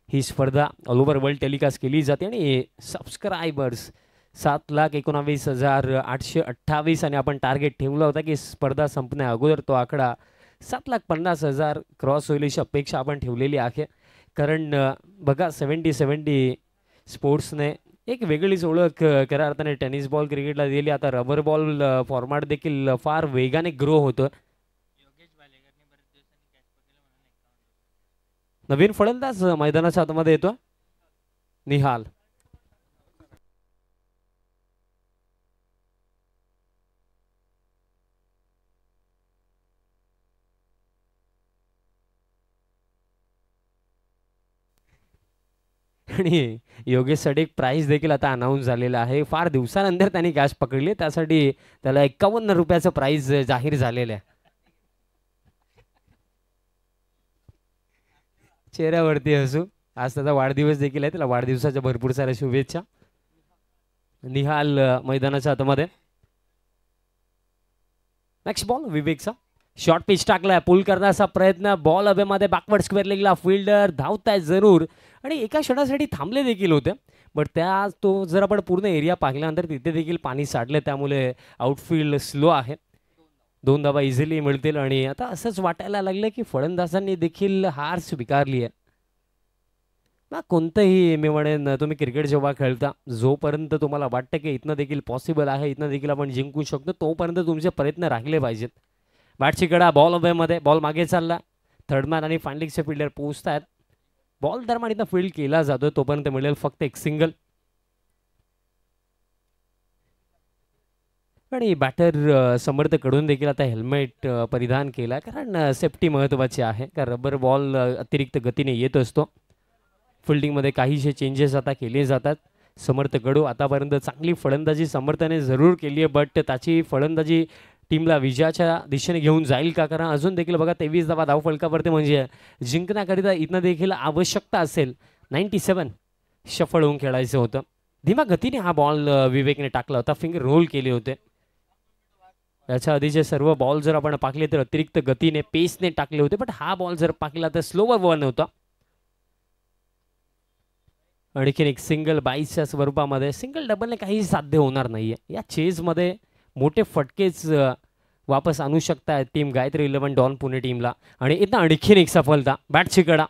ही स्पर्धा ऑल ओव्हर वर्ल्ड टेलिकास्ट केली जाते आणि सबस्क्रायबर्स 7,19,828 आणि आपण टार्गेट ठेवला होता की स्पर्धा संपण्या अगोदर तो आकडा 7,50,000 क्रॉस होईल अशी अपेक्षा आपण ठेवलेली आहे. कारण बघा 7070 स्पोर्ट्सने एक वेगळीच ओळख खऱ्या अर्थाने टेनिस बॉल क्रिकेटला दिली. आता रबर बॉल फॉर्मॅट देखील फार वेगाने ग्रो होतं. नवीन फलंदाज मैदानाच्या आतमध्ये येतो निहाल. आणि योगेशसाठी एक प्राइस देखील आता अनाऊन्स झालेला आहे. फार दिवसानंतर त्यांनी कॅच पकडली, त्यासाठी त्याला 51 रुपयाचं प्राइस जाहीर झालेलं आहे. चेहऱ्यावरती हसू. आज त्याचा वाढदिवस देखील आहे. त्याला वाढदिवसाच्या भरपूर साऱ्या शुभेच्छा. निहाल मैदानाच्या आतमध्ये. नेक्स्ट बॉल विवेकचा शॉर्ट पिच टाकलाय. पुल करण्याचा प्रयत्न. बॉल हवेमध्ये बॅकवर्ड स्क्वेअर लेगला फिल्डर धावताय जरूर आणि एका क्षणासाठी थांबले देखील होते. बट त्या तो जर आपण पूर्ण एरिया पाहिल्यानंतर तिथे देखील पाणी साठले, त्यामुळे आउटफील्ड स्लो आहे. 2 धावा इझिली मिळतील आणि आता असंच वाटायला लागलं की फलंदाजांनी देखील हार स्वीकारली आहे. ना कोणतंही मी म्हणेन तुम्ही क्रिकेट जेव्हा खेळता, जोपर्यंत तुम्हाला वाटतं की इथनं देखील पॉसिबल आहे, इथनं देखील आपण जिंकू शकतो, तोपर्यंत तुमचे प्रयत्न राखले पाहिजेत. बॅटची कडा बॉल अवेमध्ये. बॉल मागे चालला. थर्डमॅन आणि फाइनलिंगचे फिल्डर पोहोचतात. बॉल दरम्यान इथं फील्ड केला जातो, तोपर्यंत मिळेल फक्त एक सिंगल. आणि बॅटर समर्थकडून देखील आता हेल्मेट परिधान केला, कारण सेफ्टी महत्त्वाची आहे. कारण रबर बॉल अतिरिक्त गतीने येत असतो. फिल्डिंगमध्ये काहीशे चेंजेस आता केले जातात. समर्थ कडू आतापर्यंत चांगली फलंदाजी समर्थाने जरूर केली आहे, बट त्याची फलंदाजी टीमला विजयाच्या दिशेने घेऊन जाईल का? कारण अजून देखील बघा 23 धावा धाव फलकावरती, म्हणजे जिंकण्याकरिता इथनं देखील आवश्यकता असेल 97 शफल होऊन खेळायचं होतं. धीमा गतीने हा बॉल विवेकने टाकला होता. फिंगर रोल केले होते. याच्या आधीचे सर्व बॉल जर आपण पाकले तर अतिरिक्त गतीने पेसने टाकले होते, बट हा बॉल जर पाकला तर स्लोवर बॉल नव्हता. आणखीन एक सिंगल 22च्या स्वरूपामध्ये. सिंगल डबलने काही साध्य होणार नाहीये. या चेजमध्ये मोठे फटकेच वापस आणू शकतात टीम गायत्री 11 डॉन पुणे टीमला. आणि इथं आणखीन एक सफलता. बॅटची कडा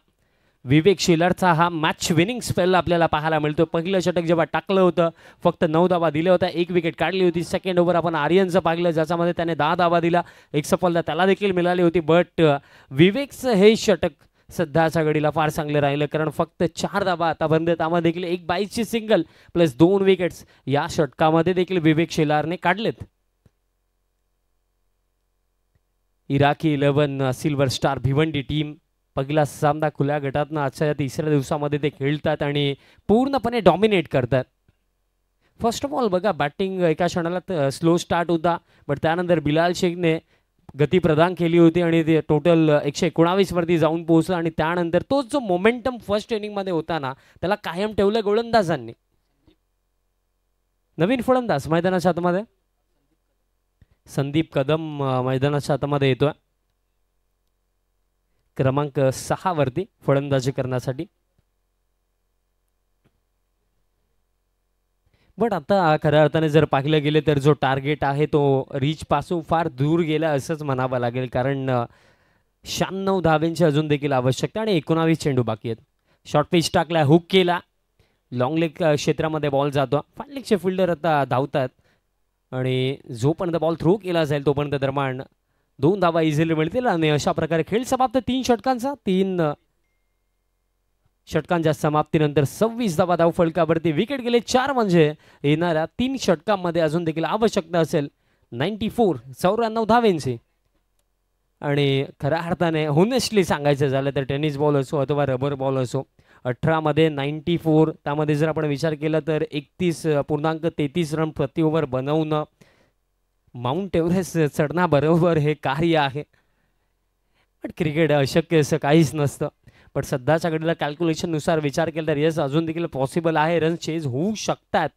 विवेक शिलरचा हा मॅच विनिंग स्पेल आपल्याला पाहायला मिळतो. पहिलं षटक जेव्हा टाकलं होतं फक्त 9 धावा दिल्या होत्या, 1 विकेट काढली होती. सेकंड ओव्हर आपण आर्यनचं पाहिलं, ज्याच्यामध्ये त्याने 10 धावा दिला, एक सफलता त्याला देखील मिळाली होती. बट विवेकचं हे षटक सध्याच्या घडीला फार चांगलं राहिलं, कारण फक्त 4 धावा आतापर्यंत, त्यामध्ये देखील एक 22ची सिंगल प्लस 2 विकेट्स या षटकामध्ये देखील विवेक शिलारने काढलेत. Iraqi 11 silver star Bhiwandi team पहिला सामना खुल्या गटातनं आजच्या 3ऱ्या दिवसामध्ये ते खेळतात आणि पूर्णपणे डॉमिनेट करतात. फर्स्ट ऑफ ऑल बघा बॅटिंग एका क्षणाला स्लो स्टार्ट होता, बट त्यानंतर बिलाल शेखने गती प्रदान केली होती आणि ते टोटल 119 वरती जाऊन पोहोचलं. आणि त्यानंतर तोच जो मोमेंटम फर्स्ट इनिंगमध्ये होता ना, त्याला कायम ठेवलं गोलंदाजांनी. नवीन फलंदाज मैदानाच्या आतमध्ये संदीप कदम मैदानाच्या आतमध्ये येतोय, क्रमांक 6 वरती फलंदाजी करण्यासाठी. बट आता खऱ्या अर्थाने जर पाहिलं गेले तर जो टार्गेट आहे तो रीच पासून फार दूर गेला असंच म्हणावं लागेल, कारण 96 धावेंची अजून देखील आवश्यकता आणि 19 चेंडू बाकी आहेत. शॉर्ट पिच टाकला, हुक केला, लॉंग लेग क्षेत्रामध्ये बॉल जातो. फाईन लेगचे फिल्डर आता धावतात आणि जोपर्यंत बॉल थ्रो केला जाईल तोपर्यंत दरम्यान 2 धावा इझिली मिळतील आणि अशा प्रकारे खेळ समाप्त. 3 षटकांचा 3 षटकांच्या समाप्तीनंतर 26 धावा धावफलकावरती. विकेट गेले 4 म्हणजे येणाऱ्या 3 षटकांमध्ये अजून देखील आवश्यकता असेल 94 धावेंची. आणि खऱ्या अर्थाने होनेस्टली सांगायचं झालं तर टेनिस बॉल असो अथवा रबर बॉल असो, 18 मध्ये 94, त्यामध्ये जर आपण विचार केला तर 31.33 रन प्रति ओव्हर बनवणं माउंट एव्हरेस्ट चढण्याबरोबर हे कार्य आहे. पण क्रिकेट अशक्य असं काहीच नसतं. पण सध्याच्या घडीला कॅल्क्युलेशननुसार विचार केला तर येस अजून देखील पॉसिबल आहे, रन चेज होऊ शकतात.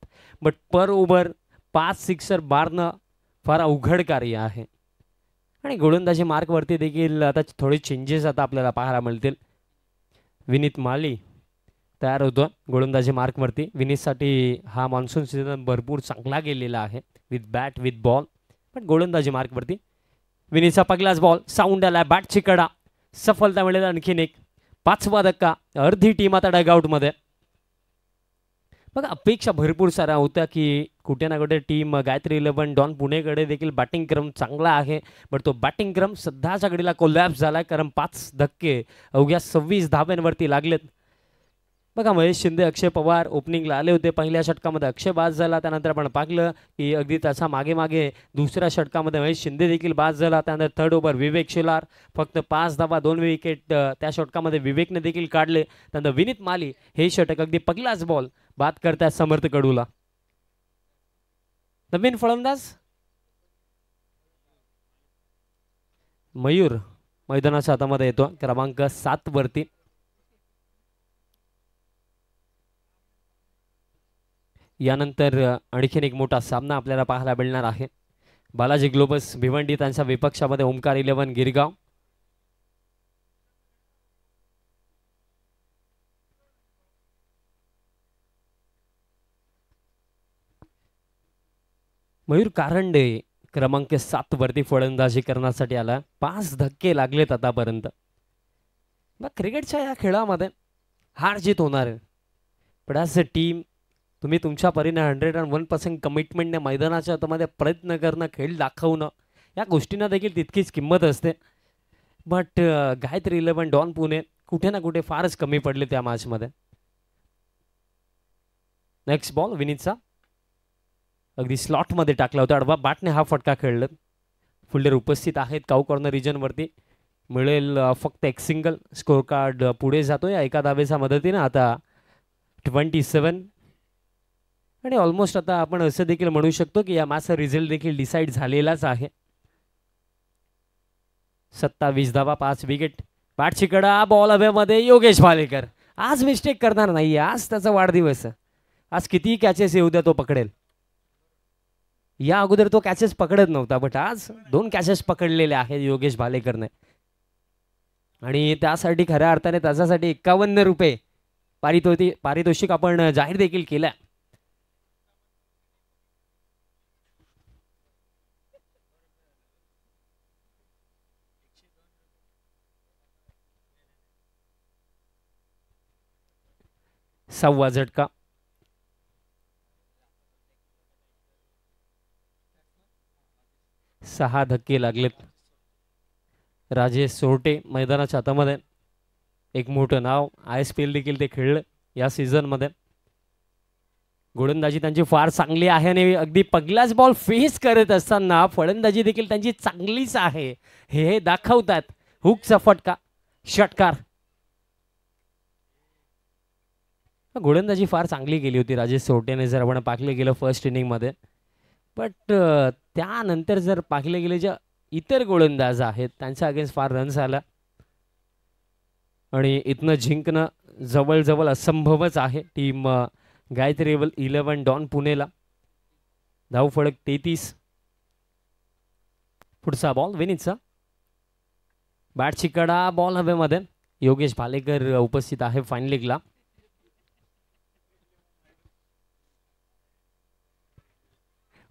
बट पर ओव्हर 5 सिक्सर मारणं फार अवघड कार्य आहे. आणि गोलंदाजी मार्कवरती देखील आता थोडे चेंजेस आता आपल्याला पाहायला मिळतील. विनीत माली तयार होतो गोलंदाजी मार्कवरती. विनीतसाठी हा मान्सून सीझन भरपूर चांगला गेलेला आहे विथ बॅट विथ बॉल. पण गोलंदाजी मार्कवरती विनीतचा पहिलाच बॉल, साऊंड आला, बॅटची कडा, सफलता मिळेल. आणखीन एक 5वा धक्का, अर्धी टीम आता डगआउटमध्ये. बघा अपेक्षा भरपूर साऱ्या होत्या की कुठे ना कुठे टीम गायत्री 11 डॉन पुणेकडे देखील बॅटिंग क्रम चांगला आहे. बट तो बॅटिंग क्रम सध्याच्या घडीला कोलॅप्स झाला, कारण 5 धक्के अवघ्या 26 धाब्यांवरती लागलेत. बघा महेश शिंदे, अक्षय पवार ओपनिंगला आले होते. पहिल्या षटकामध्ये अक्षय बाद झाला, त्यानंतर आपण पाहिलं की अगदी त्याचा मागे मागे दुसऱ्या षटकामध्ये महेश शिंदे देखील बाद झाला. त्यानंतर थर्ड ओव्हर विवेक शेलार, फक्त 5 धावा 2 विकेट त्या षटकामध्ये विवेकने देखील काढले. त्यानंतर विनीत माली हे षटक अगदी पहिलाच बॉल बाद करतात समर्थ कडूला. नवीन फलंदाज मयूर मैदानाच्या हातामध्ये येतो क्रमांक 7 वरती. यानंतर आणखीन एक मोठा सामना आपल्याला पाहायला मिळणार आहे. बालाजी ग्लोबस भिवंडी त्यांच्या विपक्षामध्ये ओमकार 11 गिरगाव. मयूर कारंडे क्रमांक 7 वरती फलंदाजी करण्यासाठी आला. 5 धक्के लागलेत आतापर्यंत. मग क्रिकेटच्या या खेळामध्ये हार जीत होणार आहे, पण ॲज अ टीम तुम्ही तुमच्या परीने 101% कमिटमेंटने मैदानाच्या आतमध्ये प्रयत्न करणं, खेळ दाखवणं, या गोष्टींना देखील तितकीच किंमत असते. बट गायत्री 11 डॉन पुणे कुठे ना कुठे फारच कमी पडले त्या मॅचमध्ये. नेक्स्ट बॉल विनीतचा अगदी स्लॉटमध्ये टाकला होता. अडवा बॅटने हा फटका खेळला. फिल्डर उपस्थित आहेत काऊ कॉर्नर रिजनवरती. मिळेल फक्त एक सिंगल. स्कोर कार्ड पुढे जातो या एका धावेच्या मदतीने. आता 27 आणि ऑलमोस्ट आता आपण असं देखील म्हणू शकतो की या मॅचचा रिझल्ट देखील डिसाईड झालेलाच आहे. 27 धावा 5 विकेट. बॅटची कडा, बॉल हवेमध्ये. योगेश भालेकर आज मिस्टेक करणार नाही. आज त्याचा वाढदिवस. आज कितीही कॅचेस येऊ द्या तो पकडेल. या अगोदर तो कॅचेस पकडत नव्हता, बट आज 2 कॅचेस पकडलेले आहेत योगेश भालेकरने. आणि त्यासाठी खऱ्या अर्थाने त्याच्यासाठी 51 रुपये पारितोषिक आपण जाहीर देखील केलं. सहावा झटका. सहा धक्के लागलेत. राजेश सोरटे मैदानाच्या हातामध्ये. एक मोठं नाव, ISPL देखील ते खेळलं या सीझनमध्ये. गोलंदाजी त्यांची फार चांगली आहे आणि अगदी पहिलाच बॉल फेस करत असताना फलंदाजी देखील त्यांची चांगलीच आहे हे दाखवतात. हुकचा फटका, षटकार. गोलंदाजी फार चांगली गेली होती राजेश सोरटेने जर आपण पाहिलं गेलं फर्स्ट इनिंगमध्ये. बट त्यानंतर जर पाहिले गेले जे इतर गोलंदाज आहेत त्यांच्या अगेन्स्ट फार रन्स आला आणि इथनं जिंकणं जवळजवळ असंभवच आहे. टीम गायत्री 11 डॉन पुणेला. धावफलक 33. पुढचा बॉल विनीतचा. बॅटची कडा, बॉल हवेमध्ये. योगेश भालेकर उपस्थित आहे फाईन लेगला.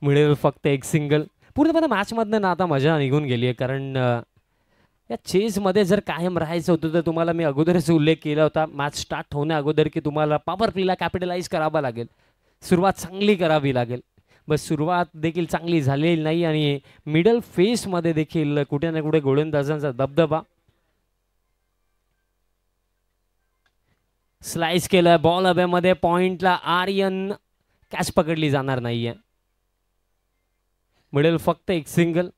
मिळेल फक्त एक सिंगल. पूर्णपणे मॅचमधनं ना आता मजा निघून गेली आहे, कारण या चेसमध्ये जर कायम राहायचं होतं तर तुम्हाला मी अगोदरच उल्लेख केला होता मॅच स्टार्ट होण्या अगोदर की तुम्हाला पॉवर प्लेला कॅपिटलाइज करावा लागेल, सुरुवात चांगली करावी लागेल. बस सुरुवात देखील चांगली झालेली नाही आणि मिडल फेसमध्ये देखील कुठे ना कुठे गोलंदाजांचा दबदबा. स्लाइस केलं बॉल हवेमध्ये पॉइंटला आर्यन कॅच पकडली जाणार नाहीये मिळेल फक्त एक सिंगल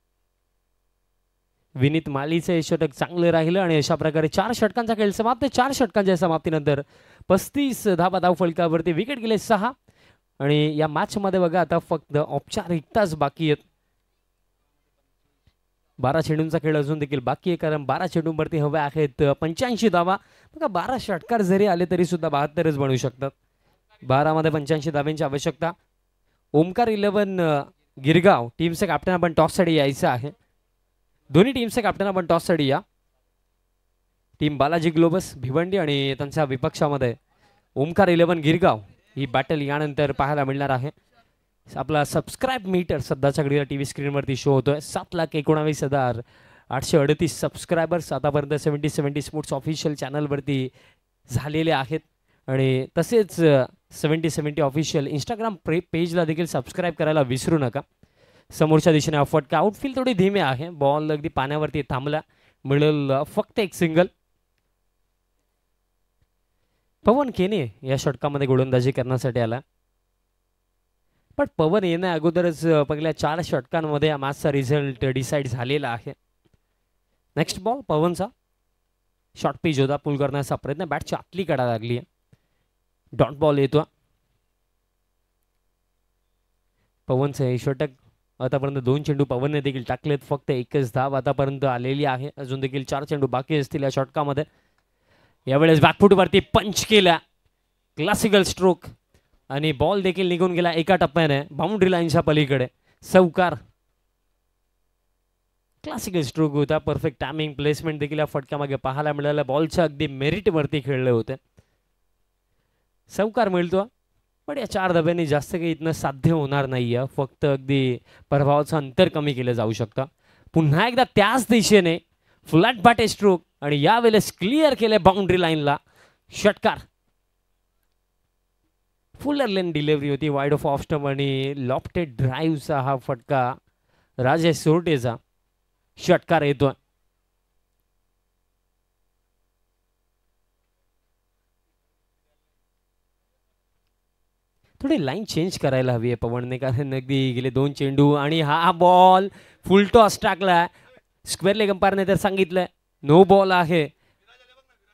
विनीत मालीचं हे षटक चांगलं राहिलं आणि अशा प्रकारे 4 षटकांचा खेळ समाप्त 4 षटकांच्या समाप्तीनंतर 35 धावा धाव फलकावरती विकेट गेले 6 आणि या मॅच मध्ये बघा आता फक्त औपचारिकताच बाकी आहेत 12 चेंडूंचा खेळ अजून देखील बाकी आहे कारण 12 चेंडूंवरती हव्या आहेत 85 धावा बघा 12 षटकार जरी आले तरी सुद्धा 72च बनवू शकतात 12 मध्ये 85 धाव्यांची आवश्यकता ओमकार 11 गिरगाव टीमचे कॅप्टन आपण टॉससाठी यायचं आहे दोन्ही टीमचे कॅप्टन आपण टॉससाठी या टीम बालाजी ग्लोबस भिवंडी आणि त्यांच्या विपक्षामध्ये ओमकार 11 गिरगाव ही बॅटल यानंतर पाहायला मिळणार आहे आपला सबस्क्राईब मीटर सध्याच्या घडीला टीव्ही स्क्रीनवरती शो होतोय 7,19,838 सबस्क्रायबर्स आतापर्यंत 70 स्पोर्ट्स ऑफिशियल चॅनलवरती झालेले आहेत आणि तसेच 70 ऑफिशियल इंस्टाग्राम पेजला देखील सबस्क्राईब करायला विसरू नका समोरच्या दिशेने हा फटका आउटफील्ड थोडी धीमे आहे बॉल अगदी पाण्यावरती थांबला मिळेल फक्त एक सिंगल पवन केने या षटकामध्ये गोलंदाजी करण्यासाठी आला पण पवन येण्या अगोदरच पहिल्या 4 षटकांमध्ये या मॅचचा रिझल्ट डिसाईड झालेला आहे नेक्स्ट बॉल पवनचा शॉर्ट पिच होता पुल करण्याचा प्रयत्न बॅटची आतली कडा लागली आहे डॉट बॉल येतो पवनचं हे षटक आतापर्यंत 2 चेंडू पवनने देखील टाकलेत फक्त एकच धाव आतापर्यंत आलेली आहे अजून देखील 4 चेंडू बाकी असतील या षटकामध्ये यावेळेस बॅकफुटवरती पंच केला क्लासिकल स्ट्रोक आणि बॉल देखील निघून गेला एका टप्प्याने बाउंड्री लाईनच्या पलीकडे सौकार क्लासिकल स्ट्रोक होता परफेक्ट टायमिंग प्लेसमेंट देखील या फटक्यामागे पाहायला मिळालं बॉलच्या अगदी मेरिटवरती खेळले होते सौकार मिळतो पण या 4 धाब्यांनी जास्त काही इथनं साध्य होणार नाहीये फक्त अगदी प्रभावाचं अंतर कमी केलं जाऊ शकतं पुन्हा एकदा त्याच दिशेने फ्लॅट बॅटे स्ट्रोक आणि यावेळेस क्लिअर केले बाउंड्री लाईनला षटकार फुलर लेन डिलिव्हरी होती वाईड ऑफ ऑफ स्टंप आणि लॉफ्टेड ड्राईव्हचा हा फटका राजेश सोरटेचा षटकार येतोय थोडी लाईन चेंज करायला हवी आहे पवनने कारण अगदी गेले 2 चेंडू आणि हा बॉल फुल टॉस टाकला स्क्वेअर लेग अंपायरने तर सांगितलंय नो बॉल आहे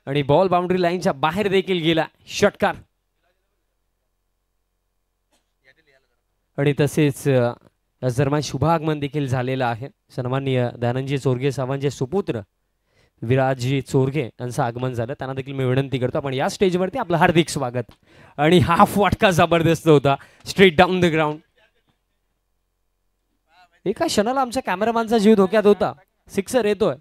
आणि बॉल बाउंड्री लाईनच्या बाहेर देखील गेला षटकार आणि तसेच दरम्यान शुभागमन देखील झालेलं आहे सन्माननीय दयानंदजी चोरगे साहेबांचे सुपुत्र विराजजी चोरगे यांचं आगमन झालं त्यांना देखील मी विनंती करतो पण या स्टेजवरती आपलं हार्दिक स्वागत आणि हा फटका जबरदस्त होता स्ट्रेट डाऊन द ग्राउंड एका क्षणाला आमच्या कॅमेरामॅनचा जीव धोक्यात होता सिक्सर येतोय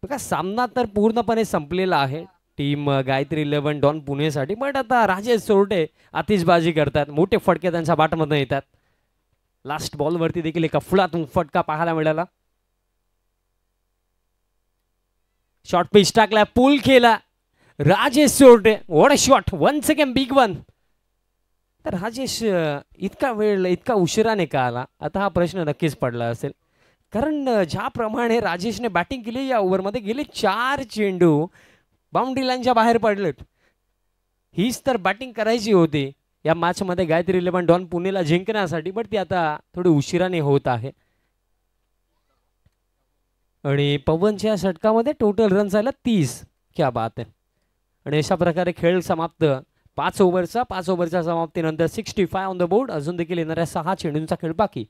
बघा सामना तर पूर्णपणे संपलेला आहे टीम गायत्री 11 डॉन पुणेसाठी पण आता राजेश सोरटे आतिषबाजी करतात मोठे फटके त्यांच्या बॅटमधून येतात लास्ट बॉलवरती देखील एका फुलातून फटका पाहायला मिळाला शॉर्ट पिच टाकला पुल केला Rajesh Sorte what a shot 1 second big one तर राजेश इतका वेळ इतका उशिराने का आला आता हा प्रश्न नक्कीच पडला असेल कारण ज्याप्रमाणे राजेशने बॅटिंग केली या ओव्हरमध्ये गेले 4 चेंडू बाउंड्री लाईनच्या बाहेर पडलेत हीच तर बॅटिंग करायची होती या मॅच मध्ये गायत्री 11 डॉन पुणेला जिंकण्यासाठी पण ती आता थोडी उशिराने होत आहे आणि पवनच्या षटकामध्ये टोटल रन झाला 30 क्या बात आहे आणि अशा प्रकारे खेळ समाप्त 5 ओव्हरच्या समाप्तीनंतर 65 ऑन द बोर्ड अजून देखील येणाऱ्या 6 चेंडूंचा खेळ बाकी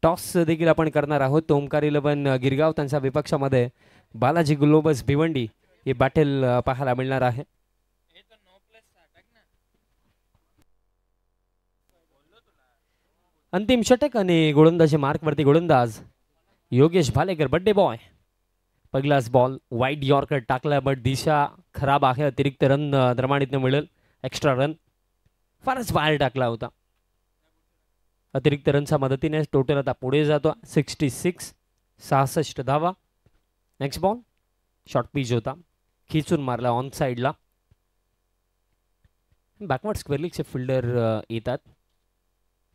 टॉस देखील आपण करणार आहोत ओमकार 11 गिरगाव त्यांच्या विपक्षामध्ये बालाजी ग्लोबस भिवंडी ही बॅटल पाहायला मिळणार आहे अंतिम षटक आणि गोलंदाजी मार्कवरती गोलंदाज योगेश भालेकर बड्डे बॉय पहिलाच बॉल वाईड यॉर्कर टाकला बट दिशा खराब आहे अतिरिक्त रन दरम्यान मिळेल एक्स्ट्रा रन फारच बाहेर टाकला होता अतिरिक्त रनच्या मदतीने टोटल आता पुढे जातो 66 धावा नेक्स्ट बॉल शॉर्ट पिच होता खिचून मारला ऑन साइडला बॅकवर्ड स्क्वेअर लेगचे फिल्डर येतात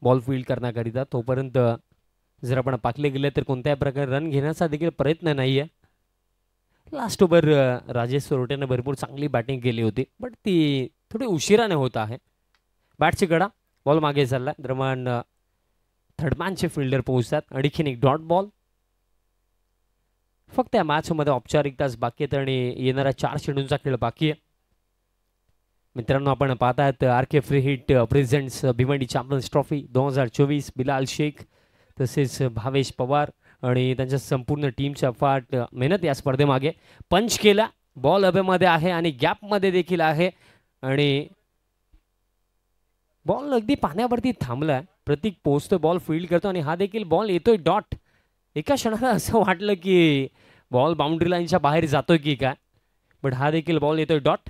बॉल फील्ड करण्याकरिता तोपर्यंत जर आपण पाकले गेले तर कोणत्याही प्रकारे रन घेण्याचा देखील प्रयत्न नाहीये लास्ट ओव्हर राजेश सोरटेने भरपूर चांगली बॅटिंग केली होती, बट ती थोडी उशिराने होत आहे. बॅटची कडा, बॉल मागे चालला. दरम्यान थर्डमॅनचे फिल्डर पोहोचतात. आणखीन एक डॉट बॉल. फक्त या मॅचमध्ये औपचारिकताच बाकी आहेत आणि येणाऱ्या 4 चेंडूंचा खेळ बाकी आहे. मित्रांनो, आपण पाहतायत R K. Free hit presents Bhiwandi champions trophy 2024. Bilal Shaikh तसेच भावेश पवार आणि त्यांच्या संपूर्ण टीमच्या अफाट मेहनत या स्पर्धेमागे. पंच केला, बॉल हवेमध्ये आहे आणि गॅपमध्ये देखील आहे आणि बॉल अगदी पाण्यावरती थांबलाय. प्रतीक पोहोचतोय, बॉल फील्ड करतो आणि हा देखील बॉल येतोय डॉट. एका क्षणाला असं वाटलं की बॉल बाउंड्री लाईनच्या बाहेर जातोय की काय, बट हा देखील बॉल येतोय डॉट.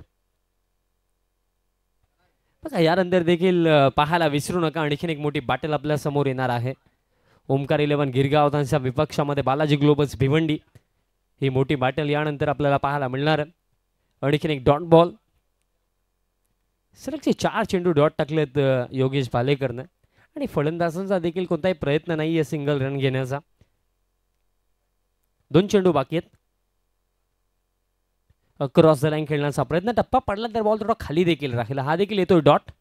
बघा, यानंतर देखील पाहायला विसरू नका, आणखीन एक मोठी बॅटल आपल्या समोर येणार आहे. ओमकार 11 गिरगाव त्यांच्या विपक्षामध्ये बालाजी ग्लोबल्स भिवंडी. ही मोठी बॅटल यानंतर आपल्याला पाहायला मिळणार आहे. आणखीन एक डॉट बॉल. सलगचे 4 चेंडू डॉट टाकलेत योगेश भालेकरनं आणि फलंदाजांचा देखील कोणताही प्रयत्न नाही आहे सिंगल रन घेण्याचा. 2 चेंडू बाकी आहेत. क्रॉस द लाईन खेळण्याचा प्रयत्न, टप्पा पडला तर बॉल थोडा खाली देखील राहिला. हा देखील येतोय डॉट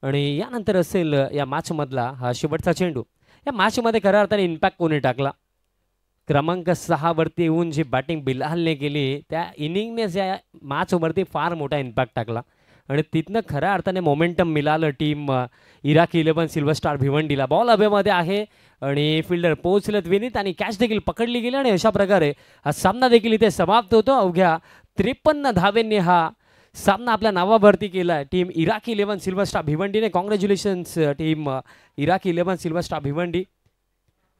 आणि यानंतर असेल या मॅच मधला हा शेवटचा चेंडू. या मॅच मध्ये खऱ्या अर्थाने इम्पॅक्ट कोणी टाकला? क्रमांक 6 वरती येऊन जी बॅटिंग बिलालने केली त्या इनिंगनेच या मॅच वरती फार मोठा इम्पॅक्ट टाकला आणि तिथनं खऱ्या अर्थाने मोमेंटम मिळालं टीम इराकी 11 सिल्वर स्टार भिवंडीला. बॉल हवेमध्ये आहे आणि फिल्डर पोहोचलेत विनीत आणि कॅच देखील पकडली गेली आणि अशा प्रकारे हा सामना देखील इथे समाप्त होतो. अवघ्या 53 धावेंनी हा सामना आपल्या नावावरती केला टीम इराकी 11 सिल्वर स्टार भिवंडीने. Congratulations team Iraqi 11 silver star Bhiwandi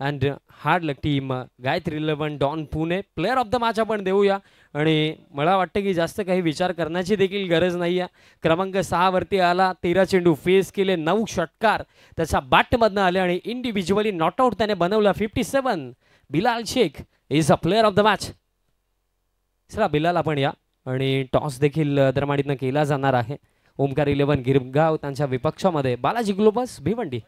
and hard luck team Gayatri 11 Don Pune. Player of the match आपण देऊया आणि मला वाटतं की जास्त काही विचार करण्याची देखील गरज नाही आहे. क्रमांक 6 वरती आला, 13 चेंडू फेस केले, 9 षटकार त्याच्या बॅटमधनं आले आणि इंडिव्हिज्युअली नॉट आउट त्याने बनवला 57. Bilal Shaikh is a player of the match. चला बिलाल आपण या आणि टॉस देखील दरमाडीतनं केला जाणार आहे. ओमकार 11 गिरगाव त्यांच्या विपक्षामध्ये बालाजी ग्लोबल्स भिवंडी.